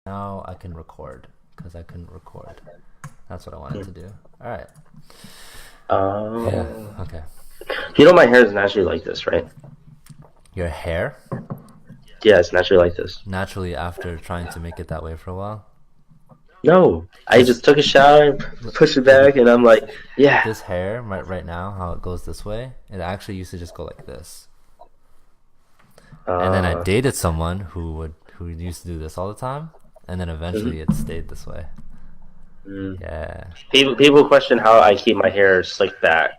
now I can record because I couldn't record. That's what I wanted to do. All right. Yeah. Um, Okay. my hair is naturally like this, right? Your hair Yeah, it's naturally like this. naturally after trying to make it that way for a while. No, I Just just took a shower, push it look at back, and I'm like, yeah. this hair right now. How it goes this way. It actually used to just go like this. And then I Uh, dated someone who used to do this all the time, and then eventually mhm. it stayed this way. Mm. Yeah. People question how I keep my hair slicked back,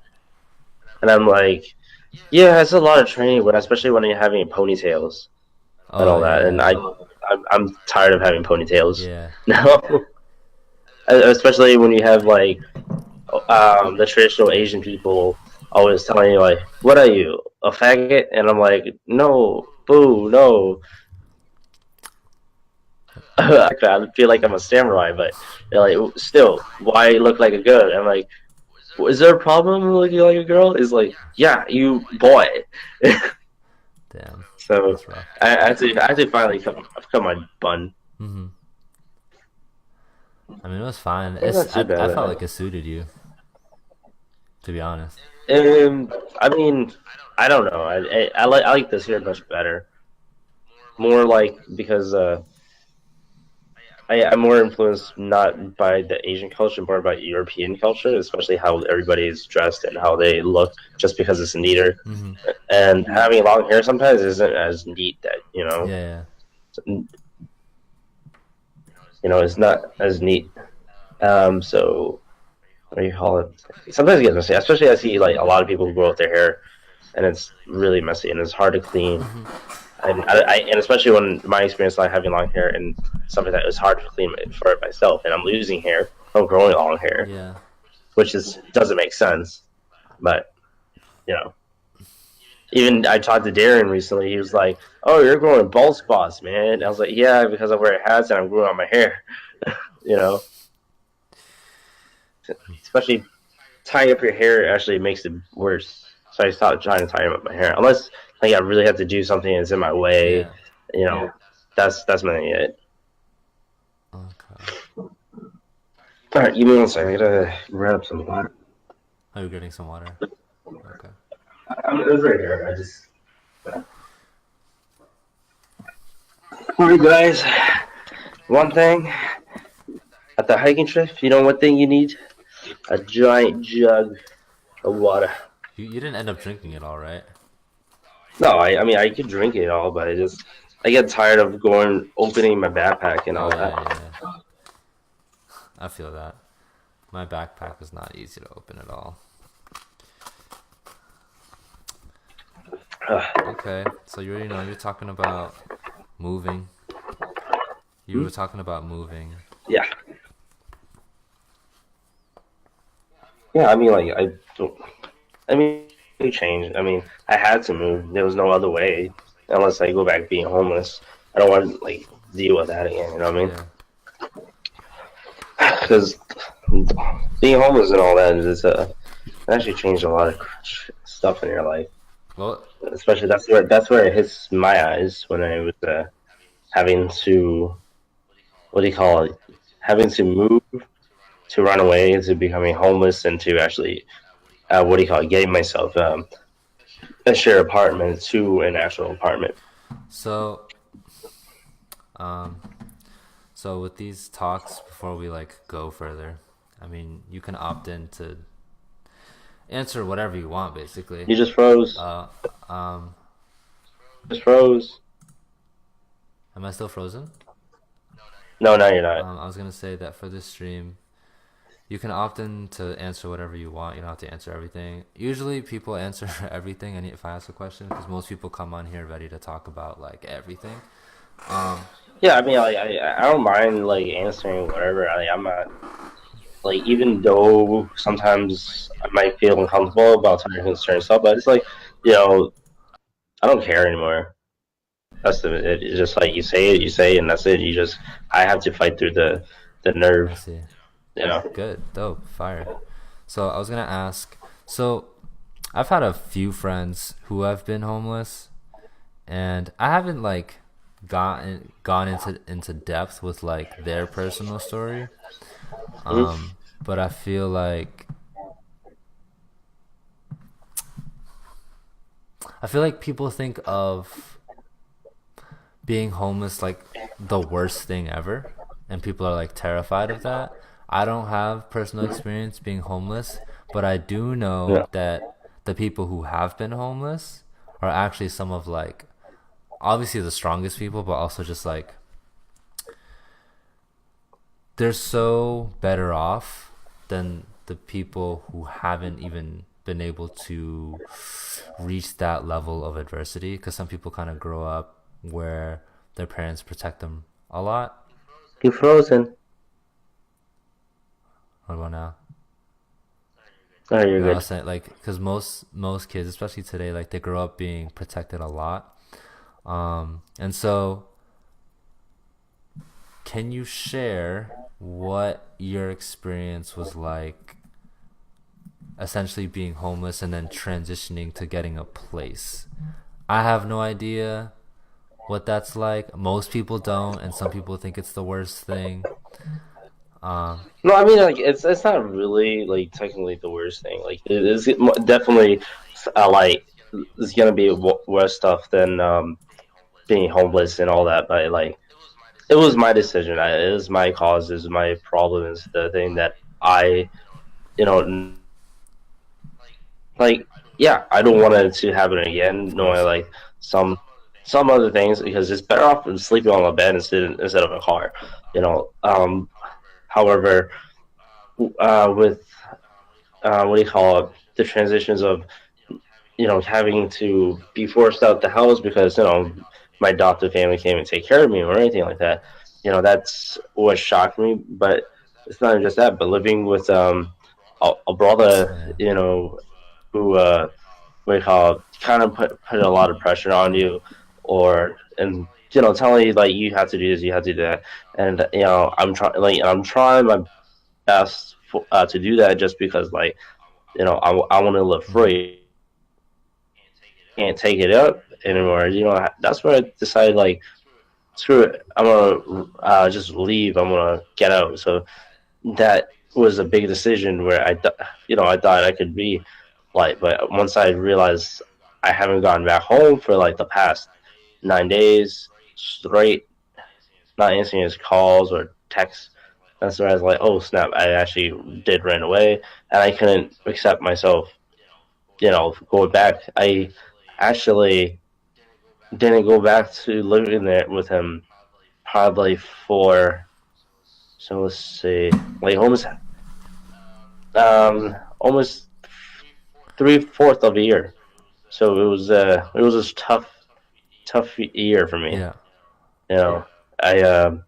and I'm like, yeah, it's a lot of training, but especially when you're having ponytails and Oh all that, and yeah. I'm tired of having ponytails Yeah. now, especially when you have like the traditional Asian people always telling you like, "What are you, a faggot?" And I'm like, "No, boo, no." I feel like I'm a samurai, but they're like, "Still, why look like a girl?" I'm like, "Is there a problem looking like a girl?" Is like, "Yeah, you boy." Damn. So That's rough. I had to finally cut my bun. Hmm. I mean, it was fine. It's not too I bad. felt like it suited you, to be honest. I mean, I don't know. I like this here much better. More like because I'm more influenced not by the Asian culture, more by European culture, especially how everybody is dressed and how they look, just because it's neater. Hmm. And having long hair sometimes isn't as neat that Yeah. it's not as neat. So what do you call it? Sometimes it gets messy, especially I see like a lot of people who grow out their hair, and it's really messy and it's hard to clean. Hmm. And especially when my experience like having long hair and stuff like that, it was hard to clean for it myself, and I'm losing hair from growing long hair, Yeah. which is doesn't make sense. But you know, even I talked to Darren recently. He was like, "Oh, you're growing bald spots, man." And I was like, "Yeah, because I wear hats and I'm growing out my hair." you know, Especially tying up your hair actually makes it worse. So I stopped trying to tie up my hair, unless like I really have to do something that's in my way. Yeah. You know, that's mainly it. Okay. All right, give me one second. I gotta grab some water. Oh, you're getting some water. Okay. It was right here. I just. All right, guys. One thing at the hiking trip, you know, one thing you need a giant jug of water. You didn't end up drinking it all, right? No, I mean I could drink it all, but I get tired of going opening my backpack and Oh all yeah, that. yeah. I feel that. My backpack is not easy to open at all. Okay, so you already know you're talking about moving. You Hmm? were talking about moving. Yeah, yeah. I mean, like I don't. I mean, it changed. I mean, I had to move. There was no other way unless I go back being homeless. I don't want to like deal with that again. You know what I mean? Yeah. Because being homeless and all that is it actually changed a lot of stuff in your life. Well, Especially that's where it hits my eyes when I was having to what do you call it? Having to move to run away to becoming homeless and to actually what do you call it? Getting myself a share apartment to an actual apartment. so um, so with these talks, before we like go further, I mean, you can opt in to answer whatever you want, basically. You just froze. Uh, um, Just froze. am I still frozen? No, no, you're not. I was gonna say that for this stream, you can opt in to answer whatever you want. You don't have to answer everything. Usually, people answer everything. And if I ask a question, because most people come on here ready to talk about like everything. Um, Yeah, I mean, like, I don't mind like answering whatever. I'm not like even though sometimes I might feel uncomfortable about talking certain stuff, but it's like you know I don't care anymore. That's it's just like you say it, and that's it. I have to fight through the I nerve, see. you know. Good, dope, fire. So I was gonna ask. So I've had a few friends who have been homeless, and I haven't like gone into depth with like their personal story. Mhm. But I feel like people think of being homeless like the worst thing ever, and people are like terrified of that. I don't have personal experience being homeless, but I do know Yeah. that the people who have been homeless are actually some of like obviously the strongest people, but also just like they're so better off than the people who haven't even been able to reach that level of adversity, because some people kind of grow up where their parents protect them a lot. You frozen. What about now? Oh, you're No, I good. was saying like because most kids, especially today, like they grow up being protected a lot. And so can you share what your experience was like essentially being homeless and then transitioning to getting a place? I have no idea what that's like. Most people don't, and some people think it's the worst thing. Um, No, I mean like it's not really like technically the worst thing. Like it is definitely like it's gonna be worse stuff than being homeless and all that. But like it was my decision. It was my cause. It was my problem. Is the thing that I you know like yeah I don't want it to happen of again. Knowing course. like some some other things because it's better off than sleeping on a bed instead of a car. You know. However, with what do you call it? The transitions of having to be forced out the house because my adoptive family came and take care of me or anything like that. That's what shocked me. But it's not just that, but living with a brother, Yeah. who what do you call it, kind of put a lot of pressure on you, or and telling you like you have to do this, you have to do that, and I'm trying my best to do that just because like I want to live Mm-hmm. free. Can't take it up anymore. That's where I decided like screw it. I'm gonna just leave. I'm gonna get out. So that was a big decision where I thought I could be like, but once I realized I haven't gone back home for like the past 9 days straight, not answering his calls or texts. That's where I was like, oh snap! I actually did run away, and I couldn't accept myself going back. I actually didn't go back to living there with him probably for, so let's see, like almost 3/4 of a year. So it was a tough year for me. Yeah. You know, I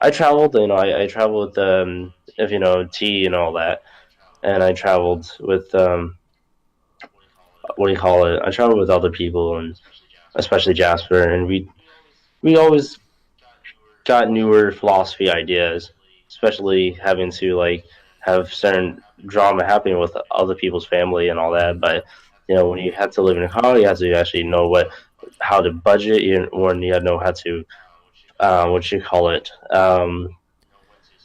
I traveled. I traveled with if T and all that, and I traveled with what do you call it? I traveled with other people and especially Jasper, and we always got newer philosophy ideas, especially having to like have certain drama happening with other people's family and all that. But when you have to live in a car, you have to actually know how to budget. When you know how to what you call it,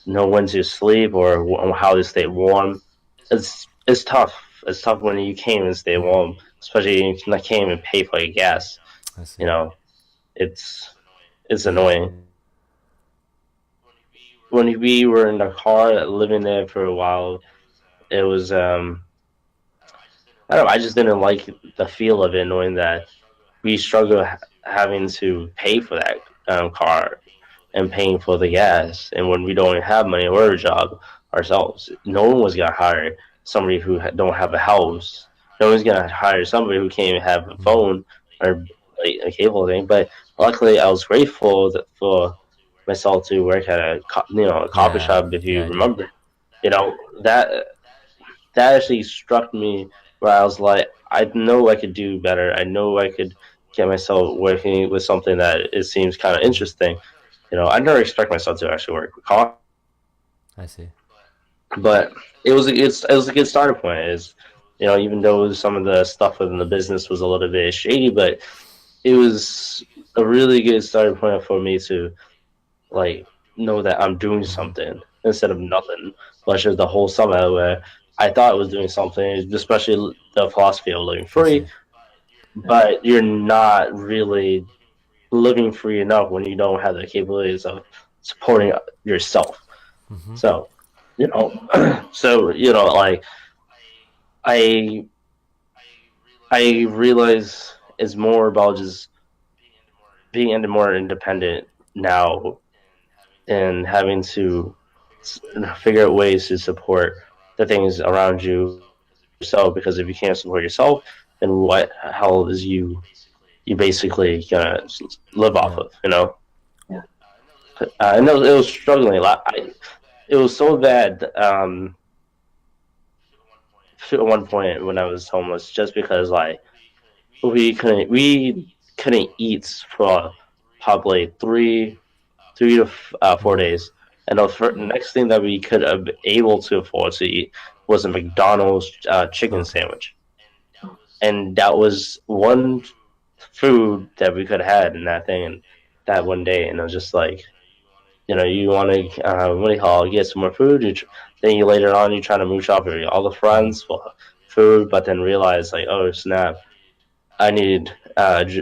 know when to sleep or how to stay warm. It's tough. It's tough when you can't even stay Mm-hmm. warm, especially if you can't even pay for your gas. I see. You know, it's it's Yeah. annoying. When we were in the car living there for a while, it was I don't know. I just didn't like the feel of it, knowing that we struggle having to pay for that car and paying for the gas, and when we don't have money or a job ourselves, no one was gonna hire somebody who don't have a house. No one's gonna hire somebody who can't even have a Mm-hmm. phone or like a cable thing. But luckily, I was grateful for myself to work at a coffee Yeah. shop. If Yeah, you I do. remember, that actually struck me where I was like, I know I could do better. I know I could get myself working with something that it seems kind of Mm-hmm. interesting. I never expect myself to actually work with coffee, I see. but it was a good starting point. Is even though some of the stuff within the business was a little bit shady, but it was a really good starting point for me to like know that I'm doing Mm-hmm. something instead of nothing. Which is the whole summer where I thought I was doing something, especially the philosophy of living I free, see. but you're not really living free enough when you don't have the capabilities of supporting yourself. Mm-hmm. So, so like I I realize it's more about just being more independent now and having to figure out ways to support the things around you yourself. Because if you can't support yourself, then what hell is you basically gonna live off Yeah. of? I know it was struggling a lot. It was so bad at one point when I was homeless, just because like we couldn't eat for probably three to 4 days. And the next thing that we could have been able to afford to eat was a McDonald's chicken Okay. sandwich, and that was one food that we could have had in that thing and that one day. And it was just like, you want to what do you call it, get some more food. Then you later on you try to mooch off all the Mm-hmm. friends for food, but then realize like, oh snap, I need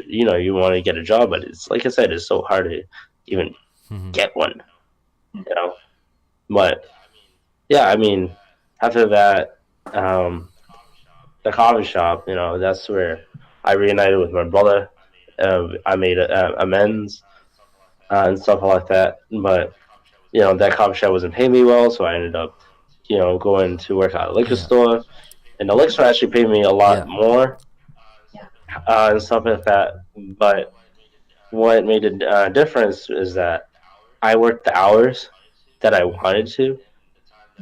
you want to get a job, but it's like I said, it's so hard to even Mm-hmm. get one. You know, but yeah, I mean, after that, um, the coffee shop, that's where I reunited with my brother. I made amends and stuff like that. But that coffee shop wasn't paying me well, so I ended up, going to work at a liquor Yeah. store, and the liquor store actually paid me a lot Yeah. more and stuff like that. But what made a difference is that I worked the hours that I wanted to,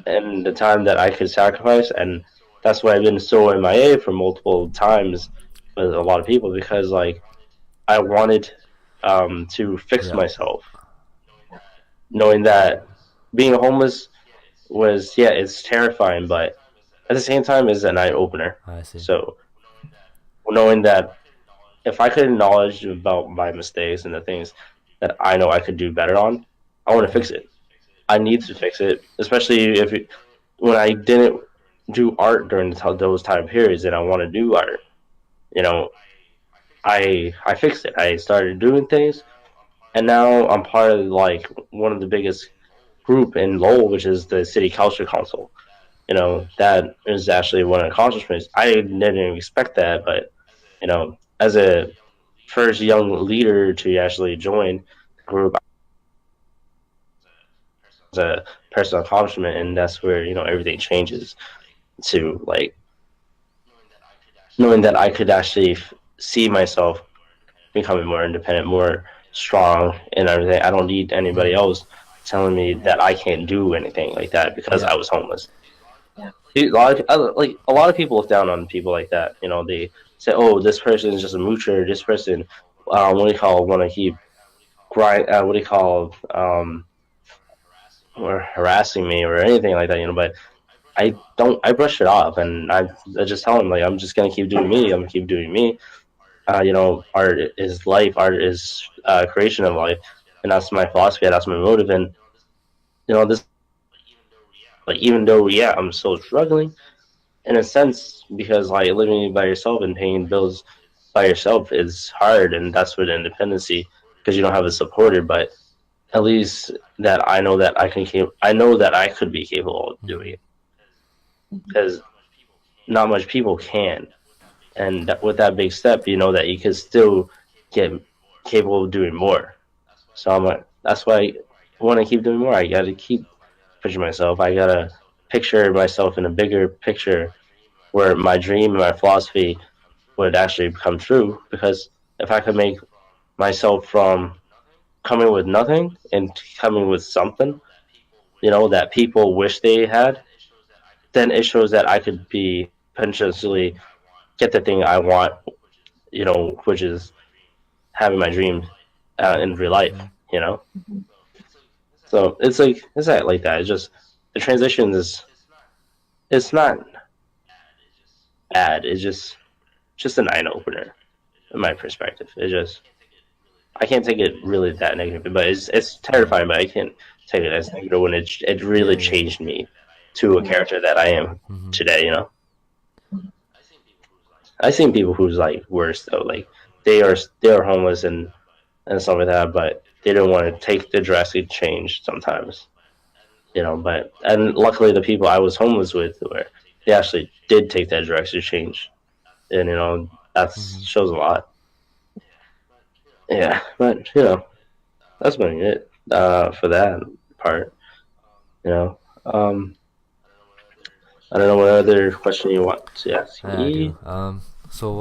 and the time that I could sacrifice, and that's why I've been so MIA for multiple times with a lot of people, because like I wanted to fix Yeah. myself, knowing that being homeless was, yeah, it's terrifying, but at the same time is an eye opener. I see. So knowing that if I could acknowledge about my mistakes and the things that I know I could do better on, I want to Mm-hmm. fix it. I need to fix it, especially when I didn't do art during those time periods and I want to do art. You know, I fixed it. I started doing things, and now I'm part of like one of the biggest group in Lowell, which is the City Culture Council. That is actually one of the accomplishments. I didn't expect that, but as a first young leader to actually join the group, as a personal accomplishment, and that's where everything changes to like knowing that I could actually see myself becoming more independent, more strong, and everything. I don't need anybody Mm-hmm. else telling me that I can't do anything like that because Yeah. I was homeless. A lot of people look down on people like that. They say, "Oh, this person is just a moocher. This person, what do you call, want to keep grind? What do you call, or harassing me or anything like that?" But I don't. I brush it off, and I just tell them like I'm just gonna keep doing me. I'm gonna keep doing me. Art is life. Art is creation of life, and that's my philosophy. That's my motive. And this, like, even though, yeah, I'm still struggling in a sense, because like living by yourself and paying bills by yourself is hard, and that's with independency, because you don't have a supporter. But at least that I know that I know that I could be capable of doing Mm-hmm. it, because not much people can. And with that big step, you know that you can still get capable of doing more. So I'm like, that's why I want to keep doing more. I got to keep pushing myself. I got to picture myself in a bigger picture where my dream and my philosophy would actually come true. Because if I could make myself from coming with nothing and coming with something, that people wish they had, then it shows that I could be potentially get the thing I want, which is having my dream in real life. Mm-hmm. So it's not like that. It's just the transition is, it's not bad. It's just an eye opener. in my perspective. It's just I can't take it really that negative, but it's Mm-hmm. terrifying. But I can't take it as negative when it Yeah, really yeah. changed me to a character that I am Mm-hmm. today. I've seen people who's like worse though, like they are homeless and stuff like that, but they don't want to take the drastic change sometimes. But and luckily the people I was homeless with were they actually did take that drastic change, and that Mm-hmm. shows a lot. Yeah, but that's been it for that part. You know, um, I don't know what other question you want to ask Yeah, I do. me. So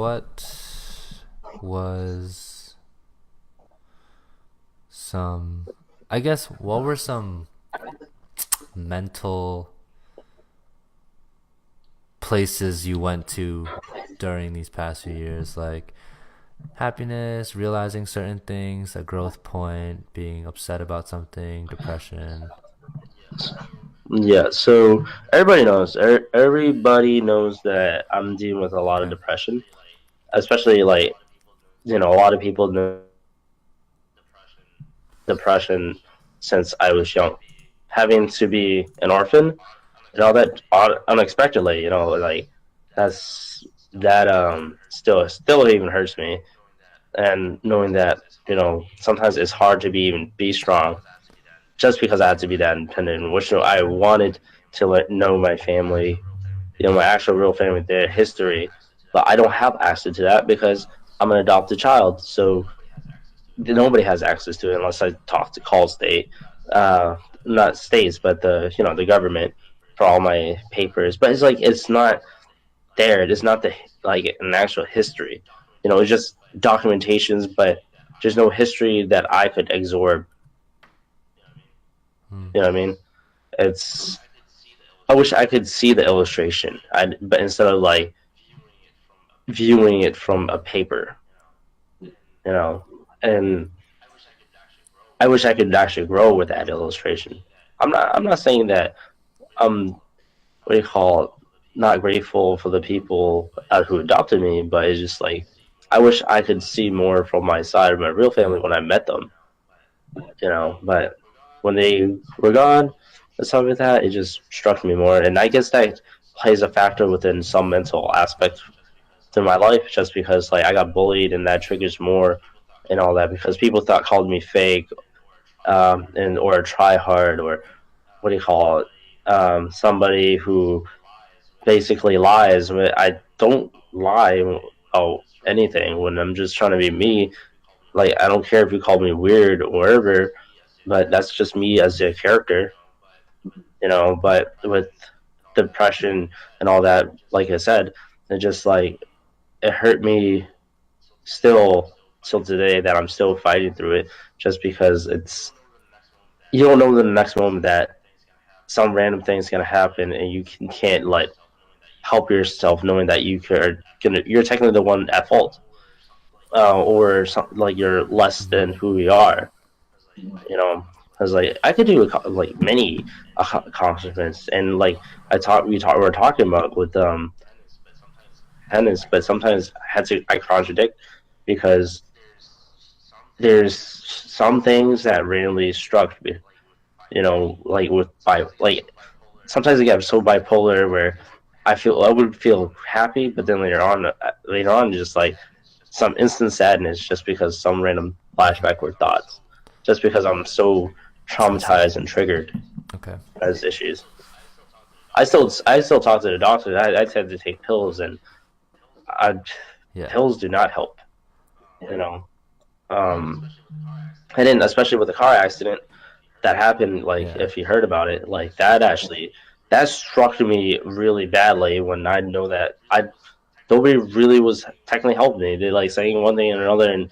was some, I guess, what were some mental places you went to during these past few years? Like happiness, realizing certain things, a growth point, being upset about something, depression. Yeah, so everybody knows that I'm dealing with a lot of Okay. depression, especially like a lot of people know depression since I was young. Having to be an orphan and all that unexpectedly, like that's that still even hurts me. And knowing that sometimes it's hard to be strong just because I had to be that independent, which I wanted to know my family, my actual real family, their history, but I don't have access to that because I'm an adopted child. So nobody has access to it unless I talk to call state, not states, but the government for all my papers. But it's like it's not there. It's not like an actual history. It's just documentations, but there's no history that I could absorb. Hmm. You know what I mean? It's I wish I could see the illustration, but instead of like viewing it from a paper, you know, and I wish I could actually grow with that illustration. I'm not saying that I'm what do you call it, not grateful for the people who adopted me, but it's just like I wish I could see more from my side of my real Yeah. family when I met them, But when they were gone and stuff like that, it just struck me more, and I guess that plays a factor within some mental aspect to my life, just because like I got bullied and that triggers more and all that because people thought called me fake, and or try hard or what do you call it, somebody who basically lies. I don't lie about anything when I'm just trying to be me. Like I don't care if you call me weird or whatever, but that's just me as a character, But with depression and all that, like I said, it just like it hurt me still till today that I'm still fighting through it, just because it's you don't know the next moment that some random thing's gonna happen and can't like help yourself knowing that you're technically the one at fault, or something like you're less Mm-hmm. than who you are, because like I could do like many accomplishments, and like we were talking about with tennis, but sometimes I contradict because there's some things that randomly struck me, like with like sometimes I get so bipolar where I would feel happy, but then later on, just like some instant sadness, just because some random flashback or thoughts, just because I'm so I see. traumatized and triggered Okay. as issues. I still talk to the doctor. I tend to take pills, and I, Yeah. pills do not help. You know, um, and then especially with the car accident that happened, like Yeah. if you heard about it, like that struck me really badly when I know that I nobody really was technically helping me. They like saying one thing and another, and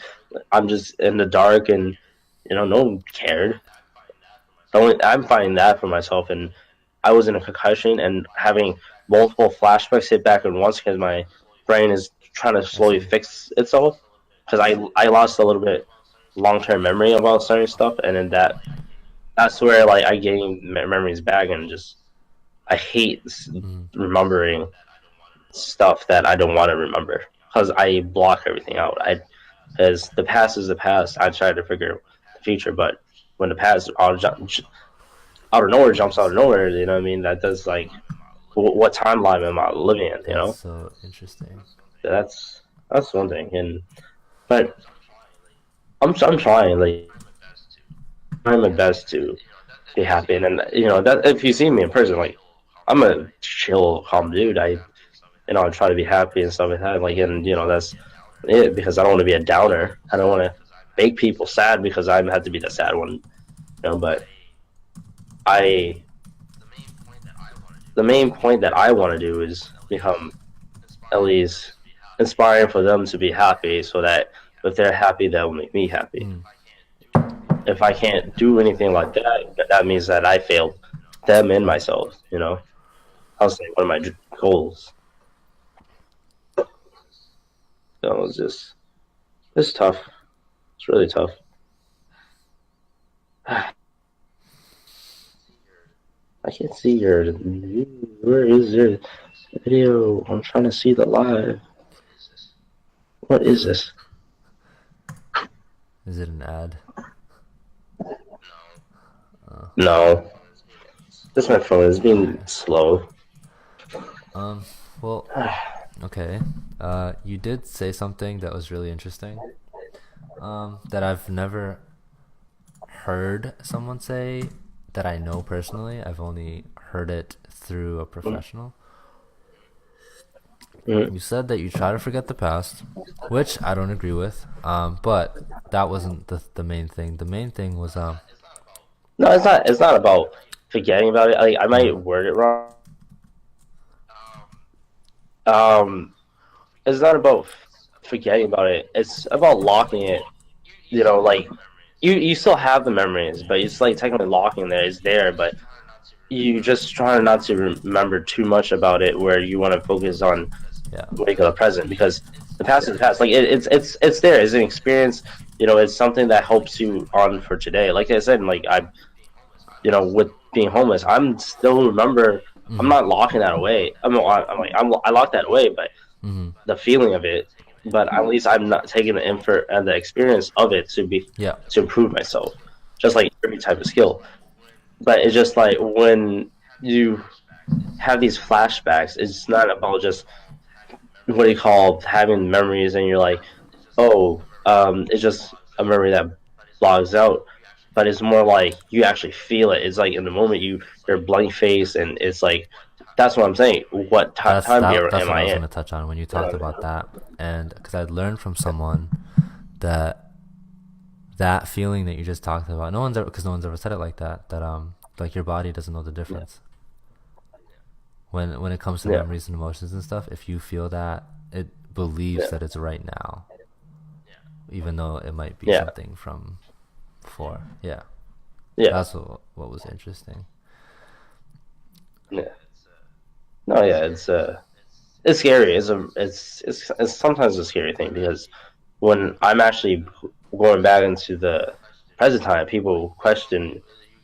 I'm just in the dark, and no one cared. I'm finding that for myself, and I was in a concussion and having multiple flashbacks hit back at once because my brain is trying to I slowly see. fix itself because I lost a little bit long term memory about certain stuff, and then that's where like I gain memories back, and just I hate Mm-hmm. remembering stuff that I don't want to remember because I block everything out. I Because the past is the past. I try to figure the future, but when the past out of nowhere jumps out of nowhere, you know what I mean? That does like what timeline am I living in? You That's know, so interesting. that's that's one thing. And but I'm trying trying my best to be happy. And you know that if you see me in person, like I'm a chill, calm dude. I try to be happy and stuff like that. Like and that's it because I don't want to be a downer. I don't want to make people sad because I had to be the sad one. But I the main point that I want to do is become at least inspiring for them to be happy, so that if they're happy, that will make me happy. Mm. If I can't do anything like that, that means that I failed them and myself. I was like one of my goals. So it's tough. It's really tough. I can't see your. Where is your video? I'm trying to see the live. What is this? Is it an ad? No, this my phone is being slow. Well, okay. You did say something that was really interesting. That I've never heard someone say that I know personally. I've only heard it through a professional. You said that you try to forget the past, which I don't agree with. But that wasn't the main thing. The main thing was No, it's not. It's not about forgetting about it. Like I might word it wrong. It's not about forgetting about it. It's about locking it. Like you still have the memories, but it's like technically locking there. It's there, but you just try not to remember too much about it. Where you want to focus on yeah. what you call the present, because the past is the past. Like it's there. It's an experience. It's something that helps you on for today. Like I said, like with being homeless, I'm still remember. I'm not locking that away. I locked that away, but the feeling of it. But at least I'm not taking the effort and the experience of it Yeah. to improve myself, just like every type of skill. But it's just like when you have these flashbacks, it's not about just what do you call having memories and you're like, oh, it's just a memory that blogs out. But it's more like you actually feel it. It's like in the moment you're blank face, and it's like that's what I'm saying. What time here That's am what I I was in? gonna touch on when you talked about that, and because I'd learned from someone that that feeling that you just talked about, no one's ever said it like that. That like your body doesn't know the difference when it comes to Yeah, memories and emotions and stuff. If you feel that, it believes yeah, that it's right now, even though it might be yeah, something from before. Yeah, yeah, that's what was interesting. yeah. No, yeah, it's scary. It's sometimes a scary thing because when I'm actually going back into the present time, people question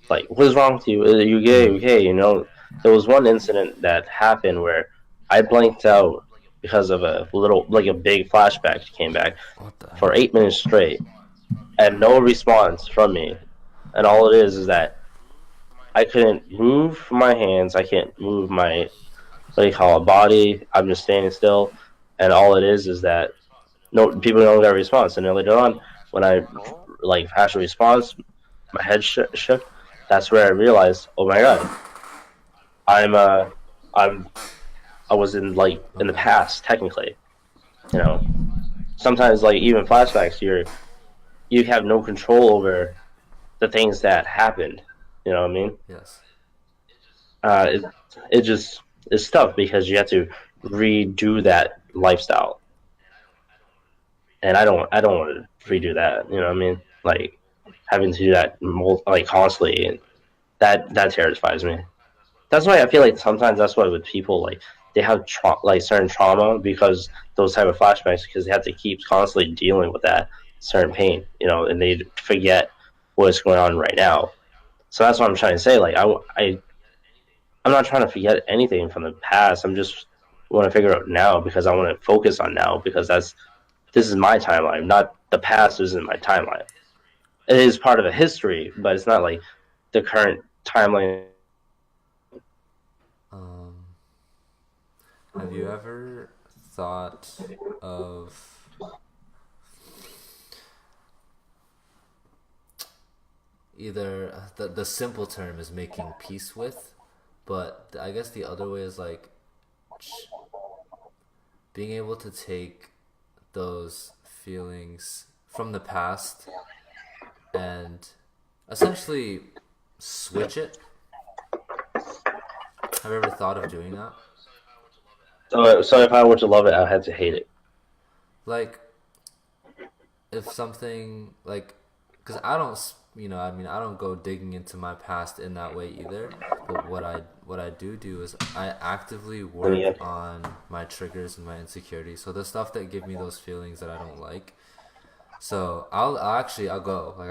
like, "What's wrong with you? Are you gay? Mm. Are you gay?" There was one incident that happened where I blanked out because of a big flashback came back What the for heck? 8 minutes straight, and no response from me. And all it is that I couldn't move my hands. I can't move my what do you call a body. I'm just standing still, and all it is that no people don't get a response. And then later on, when I like actual response, my head shook. That's where I realized, oh my god, I'm I'm I was in the Okay. past technically. You know, sometimes like even flashbacks, you have no control over the things that happened. You know what I mean? Yes. Uh, it it just it's tough because you have to redo that lifestyle, and I don't want to redo that. You know what I mean? Like having to do that like constantly, and that terrifies me. That's why I feel like sometimes that's why with people like they have like certain trauma because those type of flashbacks because they have to keep constantly dealing with that certain pain, and they forget what's going on right now. So that's what I'm trying to say. Like I'm not trying to forget anything from the past. I'm just want to figure out now because I want to focus on now because this is my timeline, not the past isn't my timeline. It is part of a history, but it's not like the current timeline. Um, have you ever thought of either the simple term is making peace with, but I guess the other way is like being able to take those feelings from the past and essentially switch it. Have you ever thought of doing that? So if I were to love it, I had to hate it. Like, if something like, because I don't, I mean, I don't go digging into my past in that way either. But what I do is I actively And work yeah, on my triggers and my insecurities. So the stuff that give me those feelings that I don't like. So I'll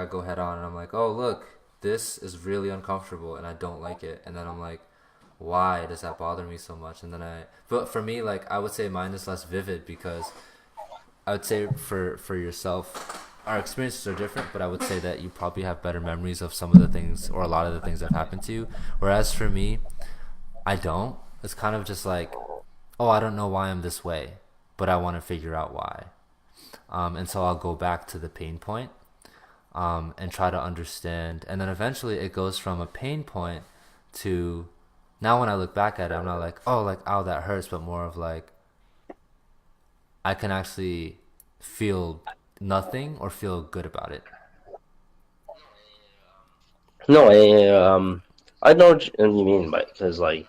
go head on and I'm like, oh look, this is really uncomfortable and I don't like it. And then I'm like, why does that bother me so much? And then but for me, like I would say mine is less vivid because I would say for yourself, our experiences are different, but I would say that you probably have better memories of some of the things or a lot of the things that happened to you. Whereas for me, I don't. It's kind of just like, oh, I don't know why I'm this way, but I want to figure out why. And so I'll go back to the pain point and try to understand. And then eventually it goes from a pain point to now when I look back at it, I'm not like, oh, like, ow, that hurts, but more of like, I can actually feel nothing or feel good about it. no, I know what you mean, but because like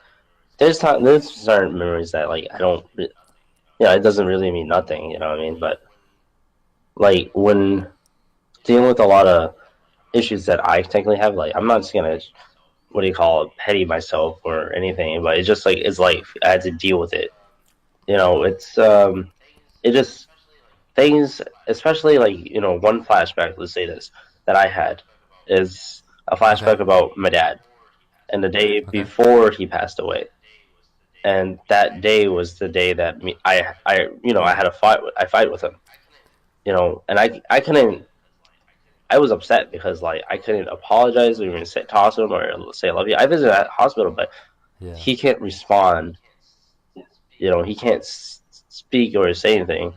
there's certain memories that like I don't, yeah, it doesn't really mean nothing, you know what I mean? But like when dealing with a lot of issues that I technically have, like I'm not just gonna what do you call it, petty myself or anything, but it's just like it's life. I had to deal with it. You know, it just things, especially like one flashback. Let's say this that I had is a Okay. flashback about my dad and the day Okay. before he passed away. And that day was the day that I had a fight. I fight with him, and I couldn't. I was upset because like I couldn't apologize or even say toss him or say I love you. I visited that hospital, but Yeah. he can't respond. He can't speak or say anything.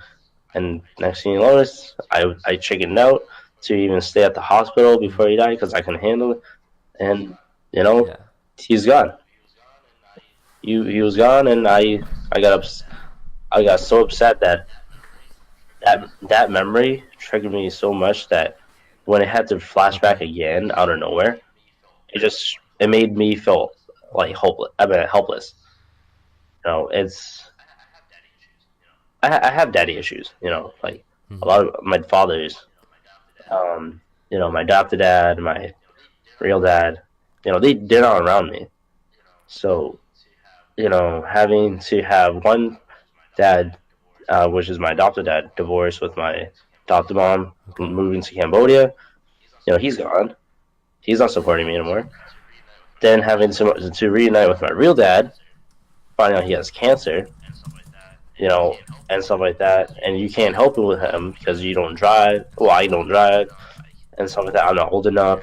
And next thing you notice, I chickened out to even stay at the hospital Mm. before he died because I couldn't handle it. And you know, Yeah. he's gone. He was gone, and I got I got so upset that that memory triggered me so much that when it had to flashback Okay. again out of nowhere, it made me feel like hopeless. I mean, helpless. It's I have daddy issues. Like a Mm-hmm. lot of my fathers. My adopted dad, my real dad. They're Mm-hmm. not around me. So having to have one dad, which is my adopted dad, divorced with my adopted mom, Okay. moving to Cambodia. He's gone. He's not supporting me anymore. Then having to reunite with my real dad, finding out he has cancer, and stuff like that. And you can't help him with him because you don't drive. Well, I don't drive and stuff like that. I'm not old enough.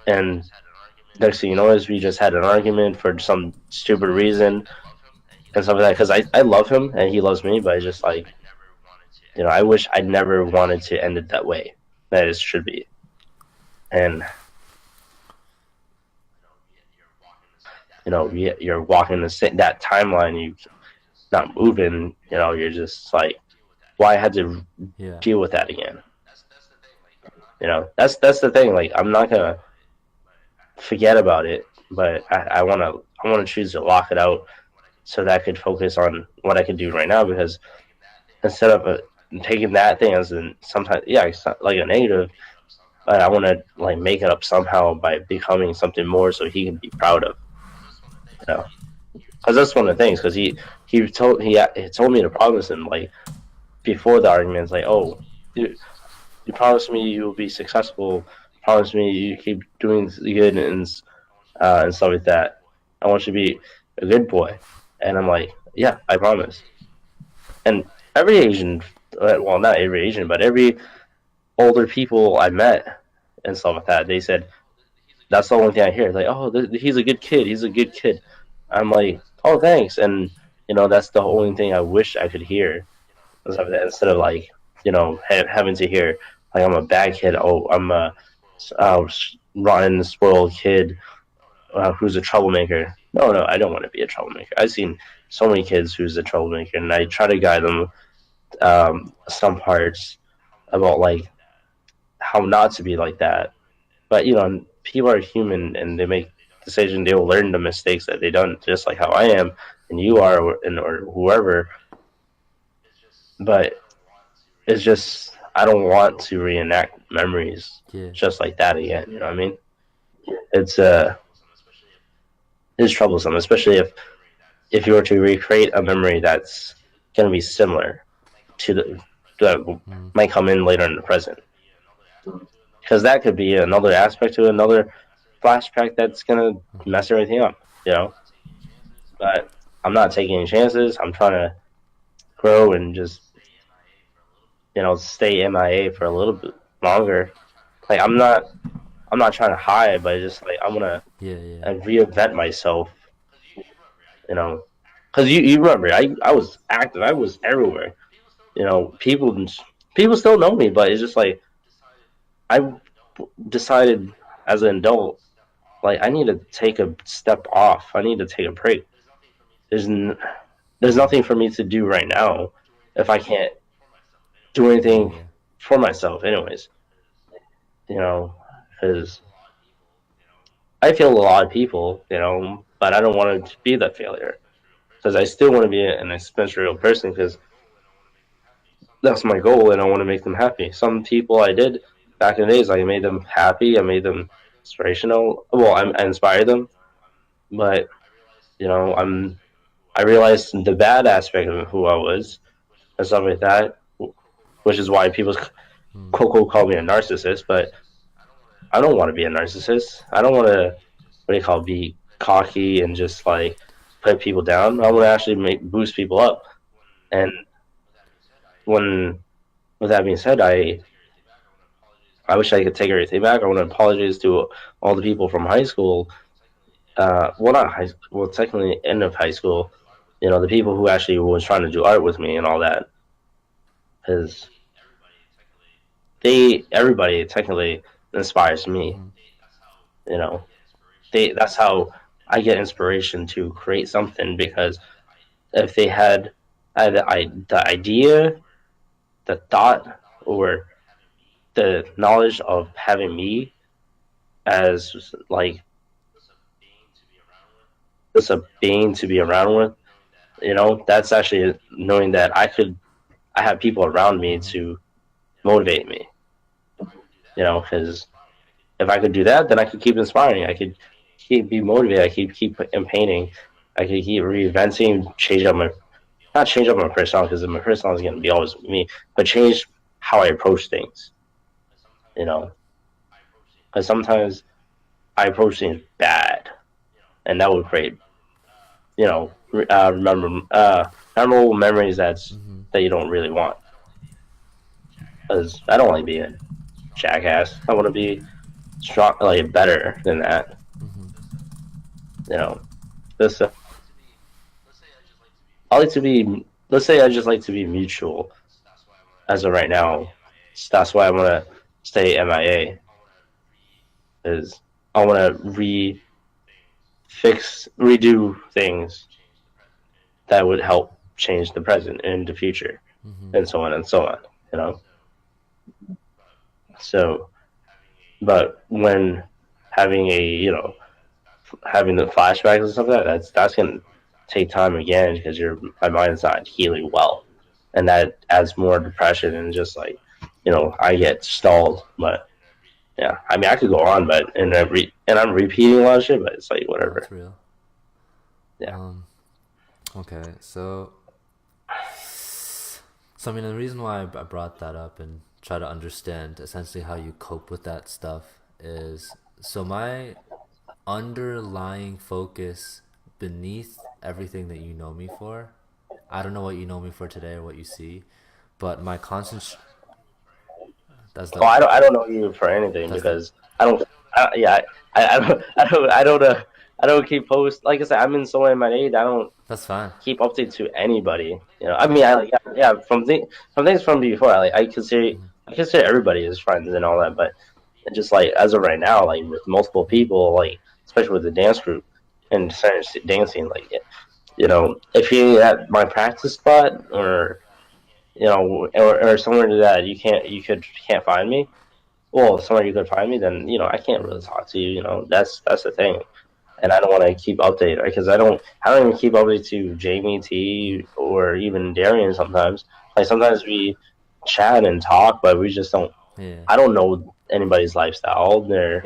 And next thing you know is we just had an argument for some stupid reason and stuff like that. Because I love him and he loves me, but I just like I wish I never wanted to end it that way. That it should be. And you're walking that timeline. You not moving. You're just like, why I had to Yeah. deal with that again. That's the thing. Like I'm not gonna forget about it, but I wanna choose to lock it out so that I could focus on what I can do right now. Because instead of taking that thing as sometimes it's not like a negative, but I want to like make it up somehow by becoming something more so he can be proud of. You know, because that's one of the things. Because he told me to promise him like before the argument, it's like, oh, you promised me you will be successful. Promise me you keep doing good and stuff like that. I want you to be a good boy. And I'm like, Yeah, I promise. And every Asian, well, not every Asian, but every older people I met and stuff like that, they said that's the only thing I hear. Like, oh, he's a good kid. He's a good kid. I'm like, oh, thanks. And that's the only Mm-hmm. thing I wish I could hear and stuff like that, instead of like having to hear like I'm a bad kid. Oh, I'm a uh, rotten, spoiled kid who's a troublemaker. No, no, I don't want to be a troublemaker. I've seen so many kids who's a troublemaker, and I try to guide them some parts about like how not to be like that. But people are human and they make decisions. They will learn the mistakes that they done, just like how I am and you Mm-hmm. are, or whoever. But it's just I don't want to reenact memories Yeah. just like that again. You know what I mean? It's it's troublesome, especially if you were to recreate a memory that's going to be similar to the that Mm-hmm. might come in later in the present, because that could be another aspect to another flashback that's going to mess everything up. You know, but I'm not taking any chances. I'm trying to grow and just stay MIA for a little bit longer. Like I'm not trying to hide, but it's just like I'm gonna Yeah. Yeah. reinvent myself. You know, because you remember I was active. I was everywhere. People still know me, but it's just like I decided as an adult, like I need to take a step off. I need to take a break. There's n- there's Mm-hmm. nothing for me to do right now if I can't do Yeah. anything Yeah. for myself, anyways. Because I feel a lot of people, but I don't want to be that failure because I still want to be an experiential person because that's my goal and I want to make them happy. Some people I did back in the days, I made them happy, I made them inspirational. Well, I inspired them, but I realized the bad aspect of who I was and stuff like that, which is why people Mm. Coco call me a narcissist. But I don't want to be a narcissist. I don't want to what do you call it, be cocky and just like put people down. I want to actually boost people up. And when with that being said, I wish I could take everything back. I want to apologize to all the people from high school. Well, not high. Well, technically, end of high school. The people who actually was trying to do art with me and all that, because everybody technically inspires me. Mm-hmm. You know, that's how I get inspiration to create something because if they had the idea, the thought, or the knowledge of having me as like just a being to be around with, that's actually knowing that I have people around me Mm-hmm. to motivate me. Because if I could do that, then I could keep inspiring. I could keep be motivated. I could keep painting. I could keep reinventing, change up my personality because my personality is going to be always me, but change how I approach things. You know, because sometimes I approach things bad, and that would create memorable memories Mm-hmm. that you don't really want. Because I don't want to be a jackass. I want to be strong, like better than that. Mm-hmm. You know, this I like to be. Let's say I just like to be mutual as of right now. That's why I want to stay MIA. Is I want to redo things that would help change the present and the future, Mm-hmm. and so on and so on. You know, so but when having having the flashbacks and stuff like that, that's gonna take time again because my mind's not healing well, and that adds more depression and just like I get stalled. But yeah, I mean I could go on, but and I'm repeating a lot of shit, but it's like No, whatever. it's real. Yeah, Um. Okay. So I mean, the reason why I brought that up and try to understand essentially how you cope with that stuff is so my underlying focus beneath everything that you know me for. I don't know what you know me for today or what you see, but my constant that's Oh, the I don't know you for anything that's the because I don't. Yeah, I don't keep posts. Like I said, I'm in so in my age. I don't that's fine. keep updates to anybody. You know, I mean, I like from things from before. I consider everybody as friends and all that, but just like as of right now, like with multiple people, like especially with the dance group and dancing, like you know, if you're at my practice spot or you know, or somewhere that can't find me, well, somewhere you could find me, then you know I can't really talk to you. You know, that's the thing, and I don't want to keep updated because I don't even keep updated to Jamie T or even Darian sometimes. Like sometimes we chat and talk, but we just don't. Yeah. I don't know anybody's lifestyle, their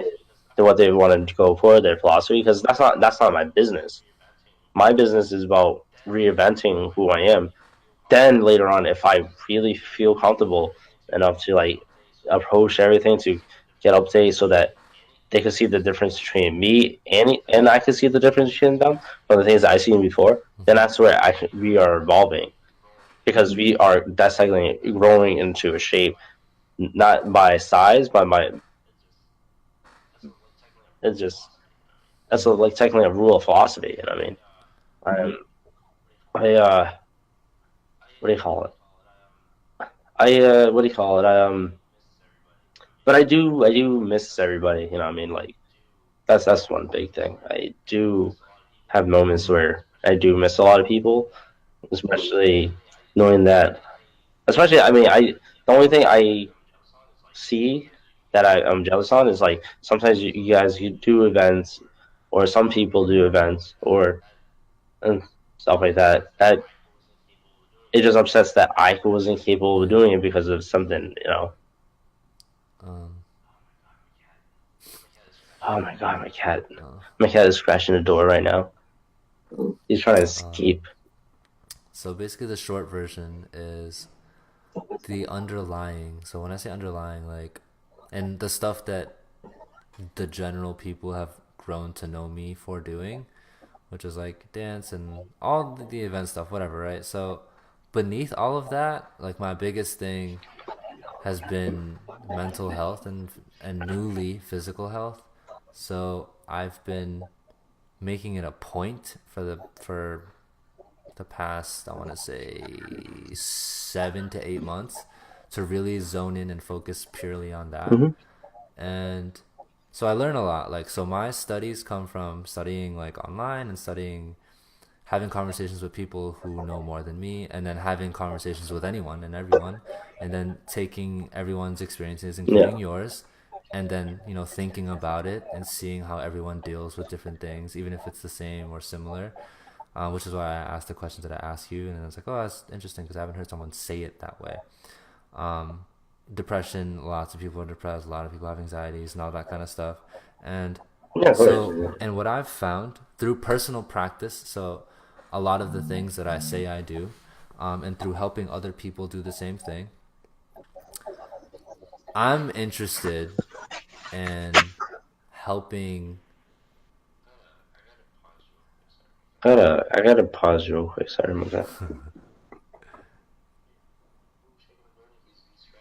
what they want to go for, their philosophy, because that's not my business. My business is about reinventing who I am. Then later on, if I really feel comfortable enough to like approach everything to get updates so that they can see the difference between me and I can see the difference between them from the things that I seen before, then that's where we are evolving because we are that's technically growing into a shape not by size but by it's just like technically a rule of philosophy. You know what I mean? I what do you call it? What do you call it? But I do miss everybody. You know what I mean? Like that's one big thing. I do have moments where I do miss a lot of people, especially knowing that. Especially, I mean, I the only thing I see that I'm jealous on is like sometimes you guys you do events, or some people do events, or and stuff like that. That it just upsets that I wasn't capable of Yeah. doing it because of something. You know. Um. Oh my god, my cat! Uh, My cat is scratching the door right now. He's trying to um. escape. So basically, the short version is the underlying. So when I say underlying, like, and the stuff that the general people have grown to know me for doing, which is like dance and all the event stuff, whatever, right? So beneath all of that, like my biggest thing has been mental health and newly physical health. So I've been making it a point for the past, I want to say 7 to 8 months, to really zone in and focus purely on that. Mm-hmm. And so I learn a lot. Like, so my studies come from studying like online and studying, having conversations with people who know more than me, and then having conversations with anyone and everyone, and then taking everyone's experiences, Yeah. including yours, and then, thinking about it and seeing how everyone deals with different things, even if it's the same or similar. Which is why I asked the questions that I asked you, and I was like, oh, that's interesting because I haven't heard someone say it that way. Um, Depression, lots of people are depressed, a lot of people have anxieties and all that kind of stuff. And Yeah, of course. so, and what I've found through personal practice, so a lot of the things that I say I do, and through helping other people do the same thing, I'm interested in helping. I gotta pause real quick. Sorry about that.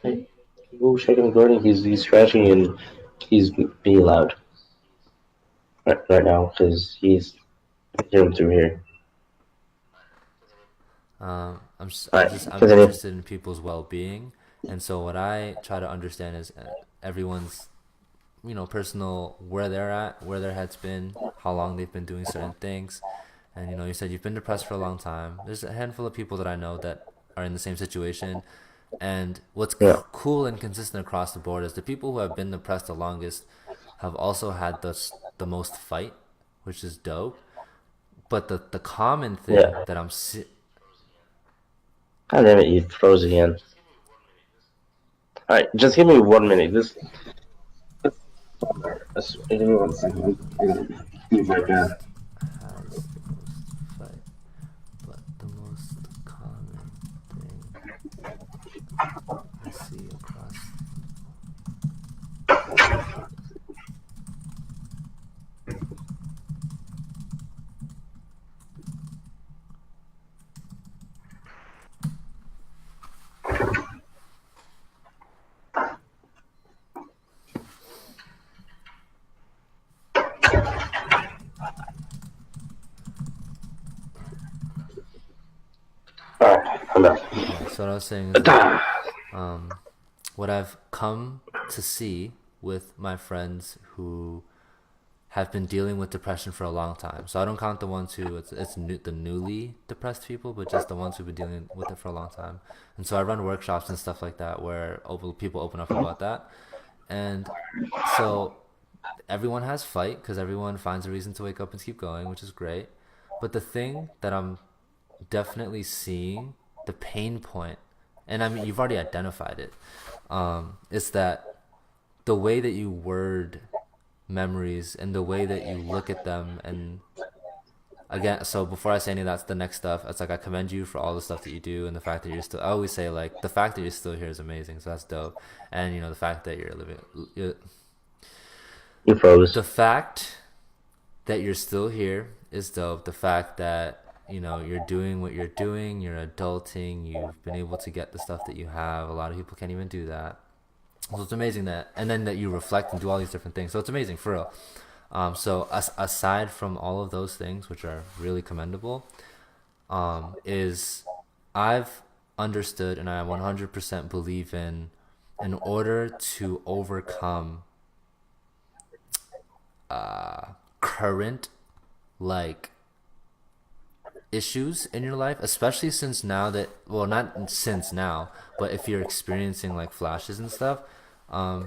Hey, go check on Gordon. He's scratching and he's being loud right now because he's hearing through here. All right, I'm continue. interested in people's well-being, and so what I try to understand is everyone's, personal, where they're at, where their head's been, how long they've been doing certain things. And you said you've been depressed for a long time. There's a handful of people that I know that are in the same situation. And what's Yeah, cool and consistent across the board is the people who have been depressed the longest have also had the most fight, which is dope. But the common thing yeah. that God damn it, you froze again. All right, just give me 1 minute. Give me 1 second. Be right back. has the most fight, but the most common thing I see across. So what I was saying is that um, what I've come to see with my friends who have been dealing with depression for a long time. So I don't count the ones who the newly depressed people, but just the ones who've been dealing with it for a long time. And so I run workshops and stuff like that where people open up about that. And so everyone has fight because everyone finds a reason to wake up and keep going, which is great. But the thing that I'm definitely seeing, the pain point, and I mean you've already identified it, is that the way that you word memories and the way that you look at them. And again, so before I say any of that's the next stuff, it's like I commend you for all the stuff that you do and the fact that you're still, I always say like the fact that you're still here is amazing, so that's dope. And you know the fact that You froze. the fact that you're still here is dope. The fact that you're doing what you're doing, you're adulting, you've been able to get the stuff that you have. A lot of people can't even do that. So it's amazing that, and then that you reflect and do all these different things. So it's amazing for real. So aside from all of those things, which are really commendable, is I've understood and I 100% believe in order to overcome current like issues in your life, especially since now that, well, not since now, but if you're experiencing like flashes and stuff,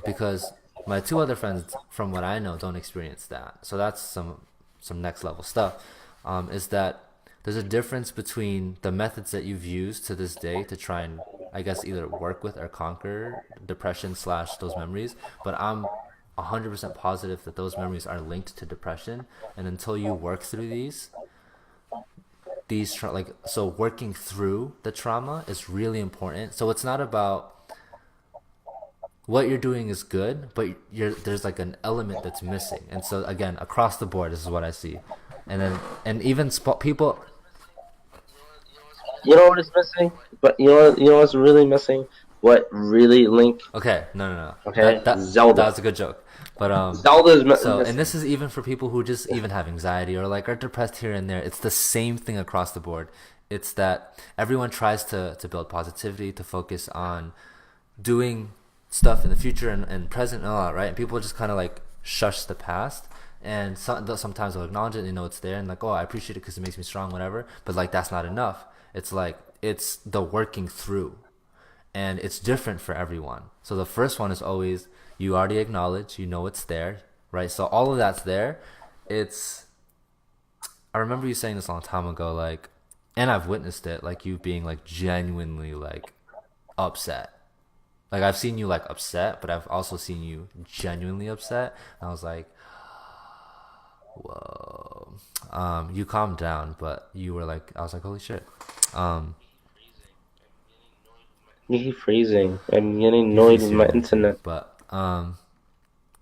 because my two other friends, from what I know, don't experience that. So that's some next level stuff. Is that there's a difference between the methods that you've used to this day to try and, I guess, either work with or conquer depression slash those memories. But I'm 100% positive that those memories are linked to depression, and until you work through like, so working through the trauma is really important. So it's not about what you're doing is good, but there's like an element that's missing. And so again, across the board, this is what I see. And even people. You know what is missing? But you know what's really missing? What really link? Okay, no. Okay, That Zelda. was a good joke. But Zelda's so, and missing. this is even for people who just even have anxiety or like are depressed here and there. It's the same thing across the board. It's that everyone tries to build positivity, to focus on doing stuff in the future and present and all that, right? And people just kind of like shush the past. And sometimes they'll acknowledge it, and it's there, and like, oh, I appreciate it because it makes me strong, whatever. But like, that's not enough. It's like it's the working through, and it's different for everyone. So the first one is always you already acknowledge, it's there, right? So all of that's there. I remember you saying this a long time ago, like, and I've witnessed it, like you being like genuinely like upset. Like I've seen you like upset, but I've also seen you genuinely upset. And I was like, whoa. You calmed down, but you were like, I was like, holy shit. Um, You keep freezing. I'm getting you annoyed freeze with here my again too, internet. but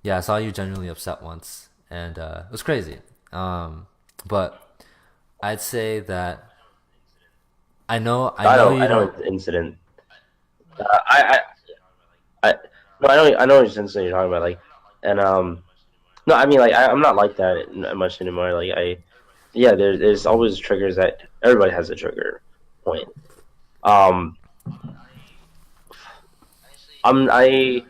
yeah, I saw you genuinely upset once, and it was crazy. But I'd say that I know you I know don't. it's incident. I no, I know which incident you're talking about. Like, and no, I mean, like, I'm not like that much anymore. Like, yeah, there's always triggers that everybody has a trigger point. Um, I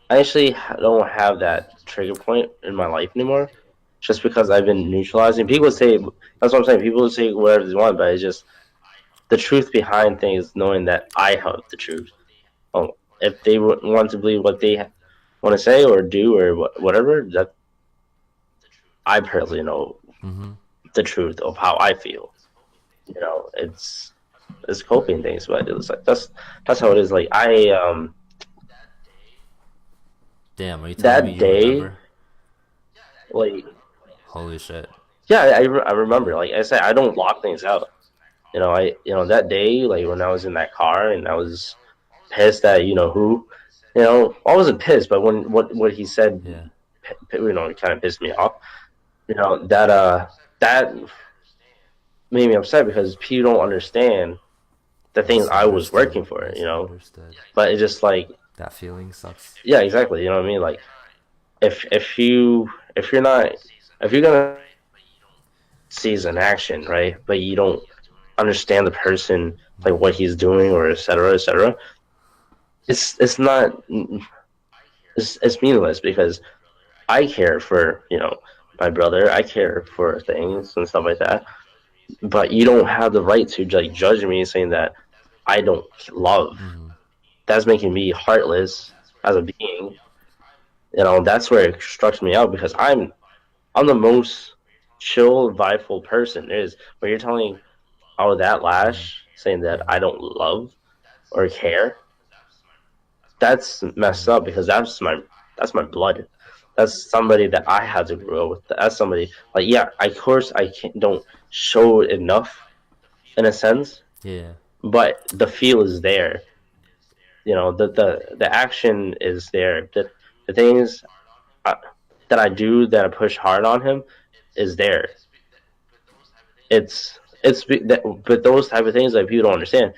actually don't have that trigger point in my life anymore, just because I've been neutralizing. People say that's what I'm saying. People say whatever they want, but it's just the truth behind things, knowing that I have the truth. Oh, if they want to believe what they want to say or do or whatever, that I personally know Mm-hmm. the truth of how I feel. It's coping things, but it's like that's how it is. Like Damn, are you telling me that you day, remember? like Holy shit. yeah, I remember. Like I said, I don't lock things out. That day, like when I was in that car and I was pissed at who, I wasn't pissed, but when what he said, Yeah. it kind of pissed me off. That made me upset because people don't understand the things I was Misunderstood. working for. Misunderstood. But it's just like, That feeling sucks. yeah, exactly. You know what I mean? Like if you're not if you're gonna see an action, right, but you don't understand the person, like what he's doing, or etc. etc. It's not it's meaningless because I care for my brother. I care for things and stuff like that. But you don't have the right to like judge me saying that I don't love. Mm-hmm. That's making me heartless as a being. That's where it struck me out because I'm the most chill, vibeful person there is. When you're telling that Mm-hmm. lash saying that I don't love or care, that's messed Mm-hmm. up because that's my blood. That's somebody that I had to grow up with. That's somebody like yeah, of course I don't show it enough in a sense, Yeah. but the feel is there. The action is there. The things I, that I do that I push hard on him is there. But those type of things that people don't understand,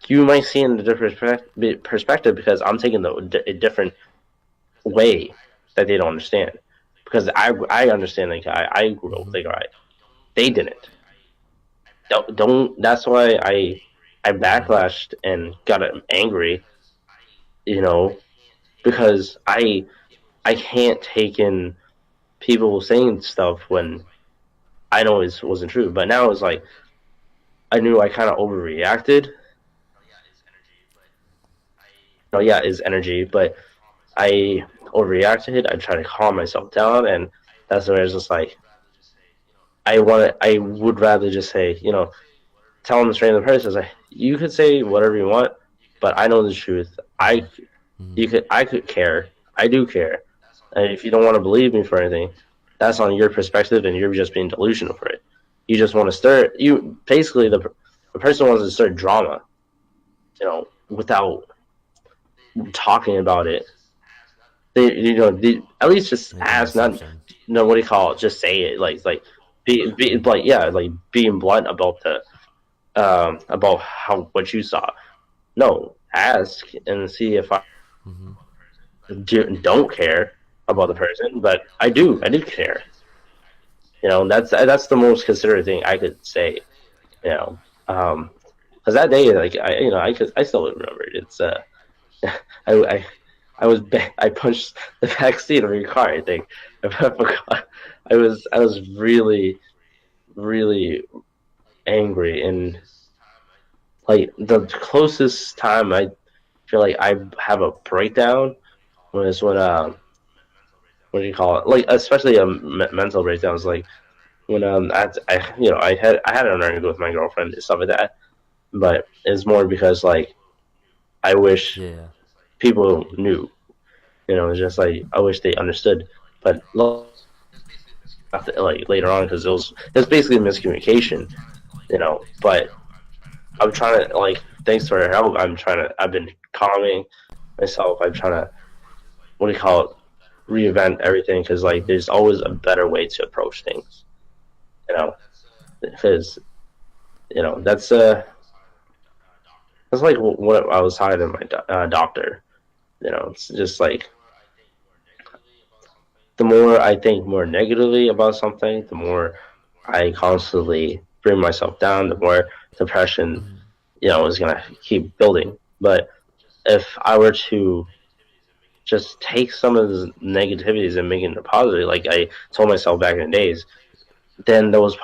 you might see in a different perspective because I'm taking a different way that they don't understand. Because I understand like I grew up Mm-hmm. like alright, they didn't. Don't. That's why I Mm-hmm. backlashed and got angry. You know, because I can't take in people saying stuff when I know it wasn't true. But now it's like I knew I kind of overreacted. Yeah, it's energy, but I overreacted. I tried to calm myself down, and that's where it's just like I would rather just say, tell them straight in the person, like you could say whatever you want, but I know the truth. Mm-hmm. I could care. I do care. And if you don't want to believe me for anything, that's on your perspective, and you're just being delusional for it. You just want to stir. You basically the person wants to start drama, without talking about it. They at least just Making an ask, not assumption. what do you call it? Just say it, like be Mm-hmm. like yeah, like being blunt about the about how what you saw. No, ask and see if I Mm-hmm. don't care about the person, but I do. I do care. That's the most considerate thing I could say. You know, because that day, like I still remember it. It's I I I punched the back seat of your car. I think I forgot. I was really really angry, and like the closest time I feel like I have a breakdown was when what do you call it? Like especially mental breakdowns. Like when I had an argument with my girlfriend and stuff like that. But it's more because like I wish Yeah. people knew. It's just like I wish they understood. But like later on, because it was basically miscommunication. But I'm trying to like thanks to her help. I've been calming myself. I'm trying to what do you call it? Reinvent everything because like Mm-hmm. there's always a better way to approach things. You know, because that's like what I was talking to my doctor. It's just like the more I think more negatively about something, the more I constantly bring myself down, the more depression, Mm-hmm. is gonna keep building. But if I were to just take some of the negativities and make it into positive, like I told myself back in the days, then those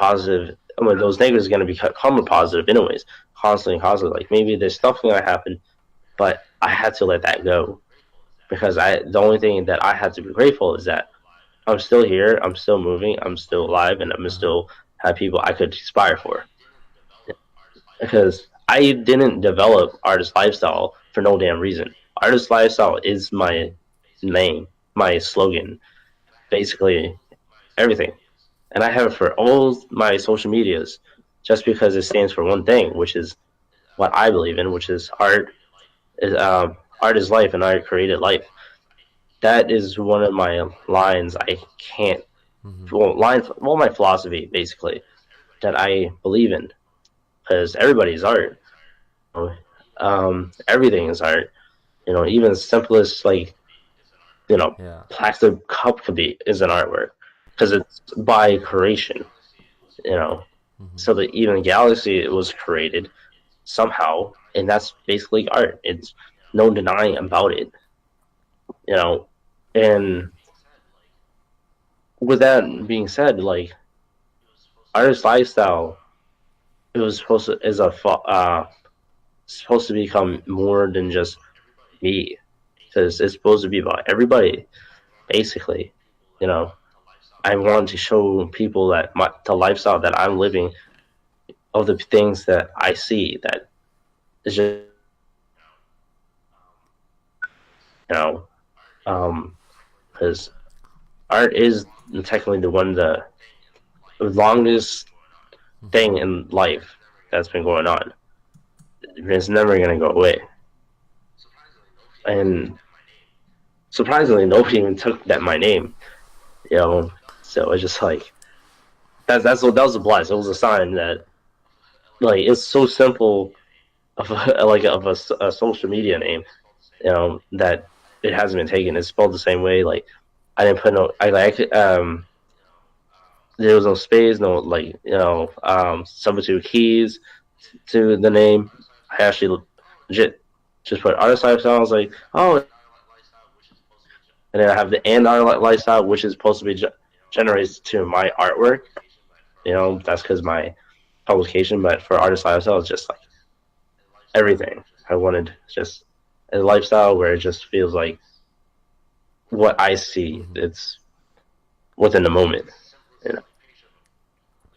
negatives are gonna become positive anyways, constantly, constantly. Like maybe there's stuff gonna happen, but I had to let that go because the only thing that I had to be grateful is that I'm still here. I'm still moving. I'm still alive, and I'm Uh-huh. still have people I could aspire for. Because I didn't develop artist lifestyle for no damn reason. Artist lifestyle is Mm-hmm. my name, my slogan, basically everything, and I have it for all my social medias, just because it stands for one thing, which is what I believe in, which is art. Art is life, and art created life. That is one of my lines. I can't Mm-hmm. my philosophy basically that I believe in because everybody's art. Everything is art. Even the simplest like Yeah. plastic cup could be is an artwork because it's by creation. You know, Mm-hmm. so that even galaxy was created somehow, and that's basically art. It's no denying about it, you know. And with that being said, like artist lifestyle, it was supposed to is a supposed to become more than just me, because it's supposed to be about everybody, basically. You know, I want to show people that the lifestyle that I'm living, of the things that I see, that is just, you know, because art is technically the one the longest Mm-hmm. thing in life that's been going on. It's never gonna go away. And surprisingly, nobody even took that my name. You know, so it's just like that's what that was a bless. It was a sign that like it's so simple of a social media name, that it hasn't been taken. It's spelled the same way. Like I didn't put no, I like there was no space, no like substitute keys to the name. I actually legit just put artist lifestyle. I was like, oh, and then I have the and art lifestyle, which is supposed to be generates to my artwork. That's because my publication. But for artist lifestyle, it's just like everything. I wanted just a lifestyle where it just feels like what I see. Mm-hmm. It's within the moment. You know,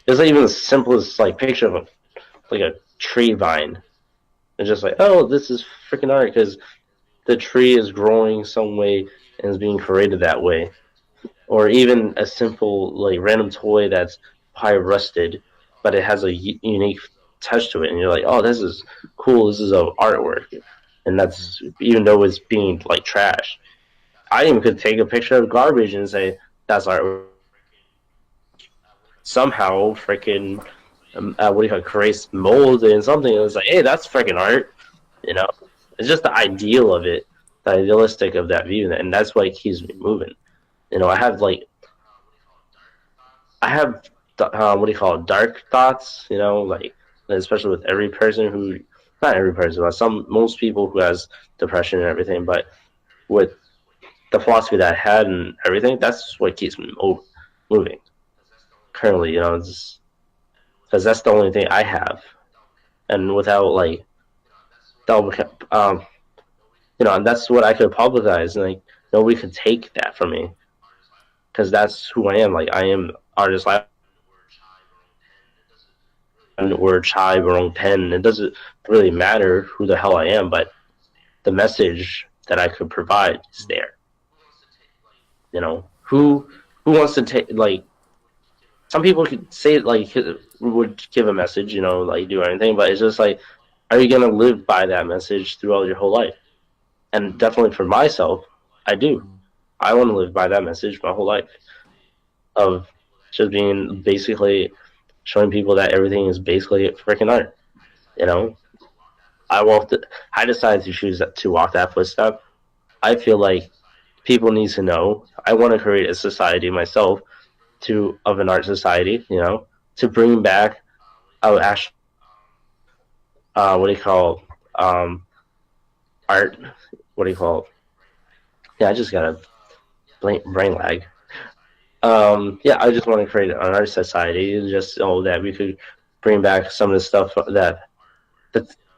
it's like even the simplest like picture of a tree vine. It's just like, oh, this is freaking art because the tree is growing some way and is being created that way. Or even a simple like random toy that's probably rusted, but it has a unique touch to it, and you're like, oh, this is cool. This is a artwork, and Mm-hmm. that's even though it's being like trash. I even could take a picture of garbage and say that's artwork. Somehow, freaking, what do you call it, creates mold and something. It was like, hey, that's freaking art. You know, it's just the ideal of it, the idealistic of that view, and that's what keeps me moving. I have what do you call it, dark thoughts. Like especially with every person who, not every person, but most people who has depression and everything. But with the philosophy that I had and everything, that's what keeps me moving currently. Because that's the only thing I have, and without like that, and that's what I could publicize, and like nobody could take that from me because that's who I am. Like I am artist life or chive or own pen. It doesn't really matter who the hell I am, but the message that I could provide is there. Who wants to take like some people could say like would give a message, like do anything, but it's just like, are you gonna live by that message throughout your whole life? And definitely for myself, I do. Mm-hmm. I want to live by that message my whole life of just being basically showing people that everything is basically freaking art. You know, I walked. I decided to choose to walk that footstep. I feel like people need to know. I want to create a society myself of an art society. To bring back. I would actually, what do you call, art? What do you call? Yeah, I just got a brain lag. Yeah, I just want to create an art society, just so that we could bring back some of the stuff that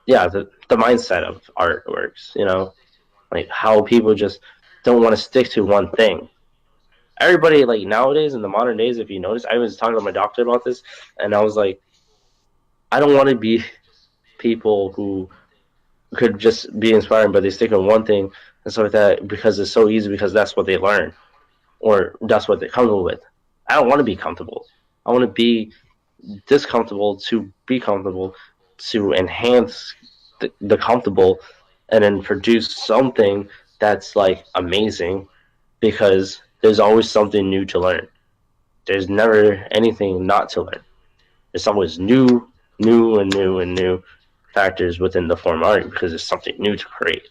yeah, the mindset of artworks. Like how people just don't want to stick to one thing. Everybody like nowadays in the modern days, if you notice, I was talking to my doctor about this, and I was like, I don't want to be people who could just be inspiring, but they stick on one thing and stuff like that because it's so easy because that's what they learn or that's what they're comfortable with. I don't want to be comfortable. I want to be discomfortable to be comfortable to enhance the comfortable and then produce something that's like amazing because there's always something new to learn. There's never anything not to learn. There's always new and new and new factors within the form of art because there's something new to create.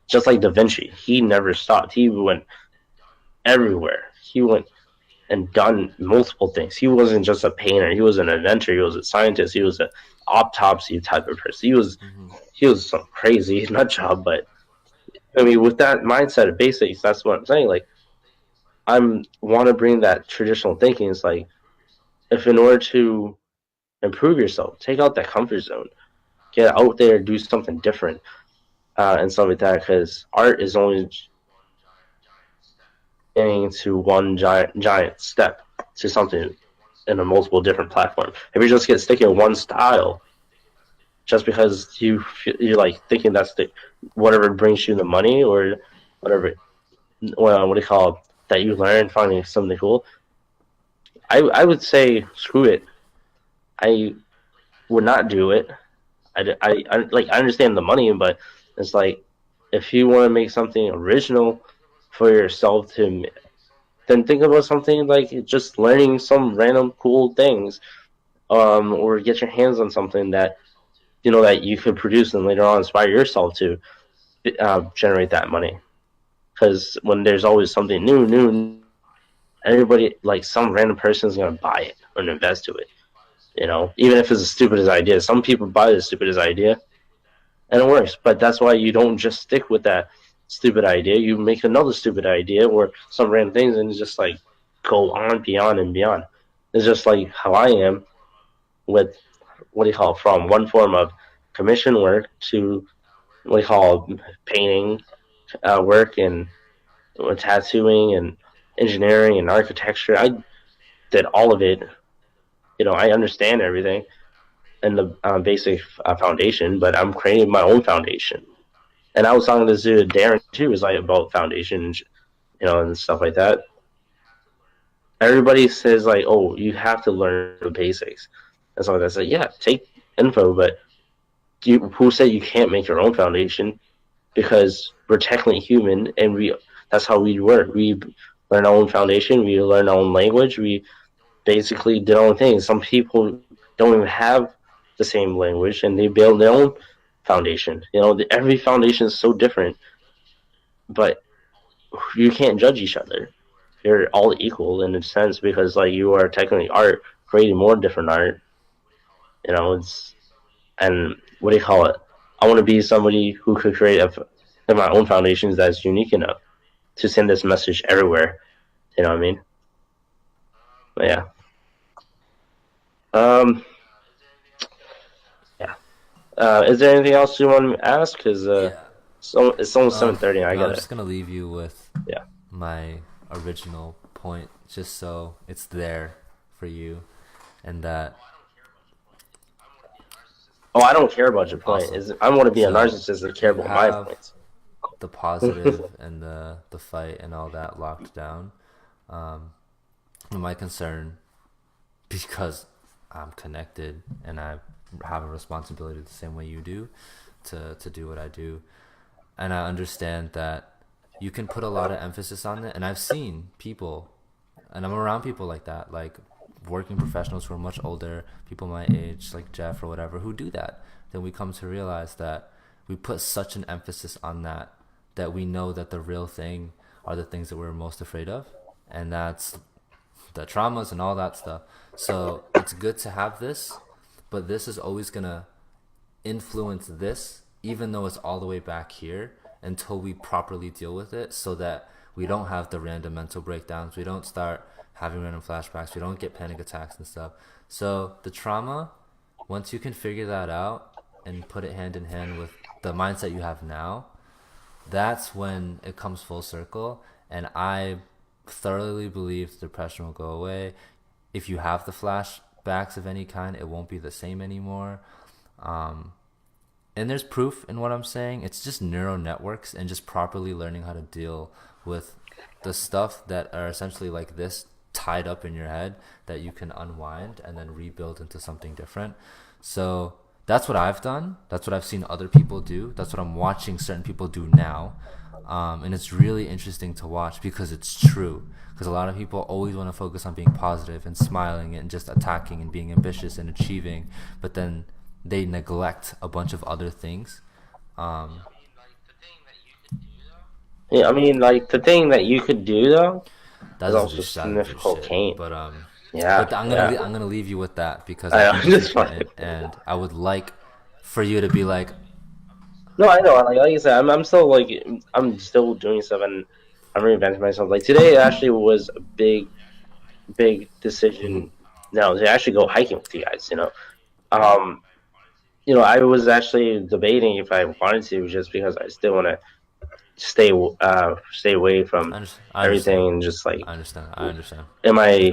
Just like Da Vinci, he never stopped. He went everywhere. He went and done multiple things. He wasn't just a painter. He was an inventor. He was a scientist. He was an autopsy type of person. Mm-hmm. He was some crazy nut job. But I mean, with that mindset of basics, that's what I'm saying. Like, I'm want to bring that traditional thinking. It's like, if in order to improve yourself, take out that comfort zone, get out there, do something different, and stuff like that. Because art is only getting to one giant step to something in a multiple different platform. If you just get sticky in one style, just because you're like thinking that's the whatever brings you the money or whatever, well, what do you call it, that you learn finding something cool. I would say screw it. I would not do it. I understand the money, but it's like if you want to make something original for yourself to then think about something like just learning some random cool things, or get your hands on something that that you could produce and later on inspire yourself to generate that money. Because when there's always something new, everybody like some random person is gonna buy it and invest to it. Even if it's the stupidest idea, some people buy the stupidest idea and it works. But that's why you don't just stick with that stupid idea. You make another stupid idea or some random things, and it's just like go on beyond and beyond. It's just like how I am with what do you call it, from one form of commission work to what do you call painting work and tattooing and engineering and architecture. I did all of it. I understand everything and the basic foundation, but I'm creating my own foundation. And I was talking to this dude, Darren, too, is like about foundation, and stuff like that. Everybody says like, "Oh, you have to learn the basics," and so I said, "Yeah, take info, but who said you can't make your own foundation? Because we're technically human, and that's how we work. We learn our own foundation. We learn our own language. We basically did our own things. Some people don't even have the same language, and they build their own foundation. Every foundation is so different, but you can't judge each other. You're all equal in a sense because like you are technically art, creating more different art. It's and what do you call it? I want to be somebody who could create my own foundations that's unique enough to send this message everywhere. You know what I mean? But yeah. Yeah. Is there anything else you want to ask? Because Yeah. it's almost 7:30. I No, I'm gotta. just gonna leave you with Yeah. my original point, just so it's there for you, and that Oh, I don't care about your point. awesome. I want to be a So narcissist that care you about my have points. the positive and the fight and all that locked down. Um, my concern, because I'm connected and I have a responsibility the same way you do to do what I do, and I understand that you can put a lot of emphasis on it. And I've seen people, and I'm around people like that, like working professionals who are much older, people my age, like Jeff or whatever, who do that. Then we come to realize that we put such an emphasis on that we know that the real thing are the things that we're most afraid of, and that's the traumas and all that stuff. So it's good to have this, but this is always gonna influence this, even though it's all the way back here, until we properly deal with it, so that we don't have the random mental breakdowns, we don't start having random flashbacks, we don't get panic attacks and stuff. So the trauma, once you can figure that out and put it hand in hand with the mindset you have now, that's when it comes full circle. And I thoroughly believe depression will go away. If you have the flashbacks of any kind, it won't be the same anymore. Um, and there's proof in what I'm saying. It's just neural networks and just properly learning how to deal with the stuff that are essentially like this tied up in your head that you can unwind and then rebuild into something different. So that's what I've done. That's what I've seen other people do. That's what I'm watching certain people do now. And it's really interesting to watch because it's true. Because a lot of people always want to focus on being positive and smiling and just attacking and being ambitious and achieving, but then they neglect a bunch of other things. Yeah, I mean, like the thing that you could do though. That There's doesn't do also that doesn't do sniff shit. cocaine. But Yeah, yeah. I'm gonna leave you with that because I I think know. it's Just fine. important, and I would like for you to be like, No, I know. Like I said, I'm still like I'm still doing stuff and I'm reinventing myself. Like today actually was a big mm-hmm, decision. Now to actually go hiking with you guys. Um, I was actually debating if I wanted to, just because I still want to stay away from I understand, everything and just like, I understand. am I?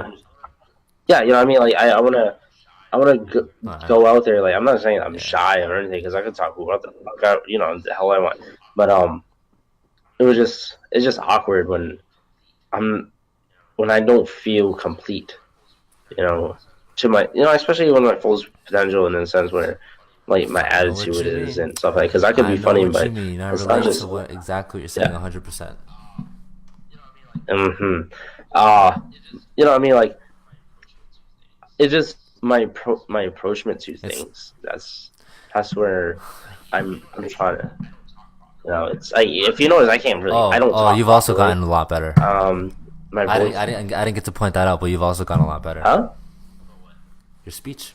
Yeah, what I mean. Like I want to I, go out there. Like I'm not saying I'm yeah, shy or anything because I can talk about the fuck out, the hell I want. But it's just awkward I'm when I don't feel complete. You know, to my especially when my full potential in the sense where like my I know what attitude you is mean. and stuff like because I could I be know funny, what you but mean. I it's not relate to just what exactly what you're saying yeah. 100%. Mm-hmm. Uh what I mean, like it's just my approachment to It's things. That's where I'm trying to. It's like if you notice, I don't talk you've also properly. gotten a lot better. Um, my voice, I didn't get to point that out, but you've also gotten a lot better. huh? Your speech.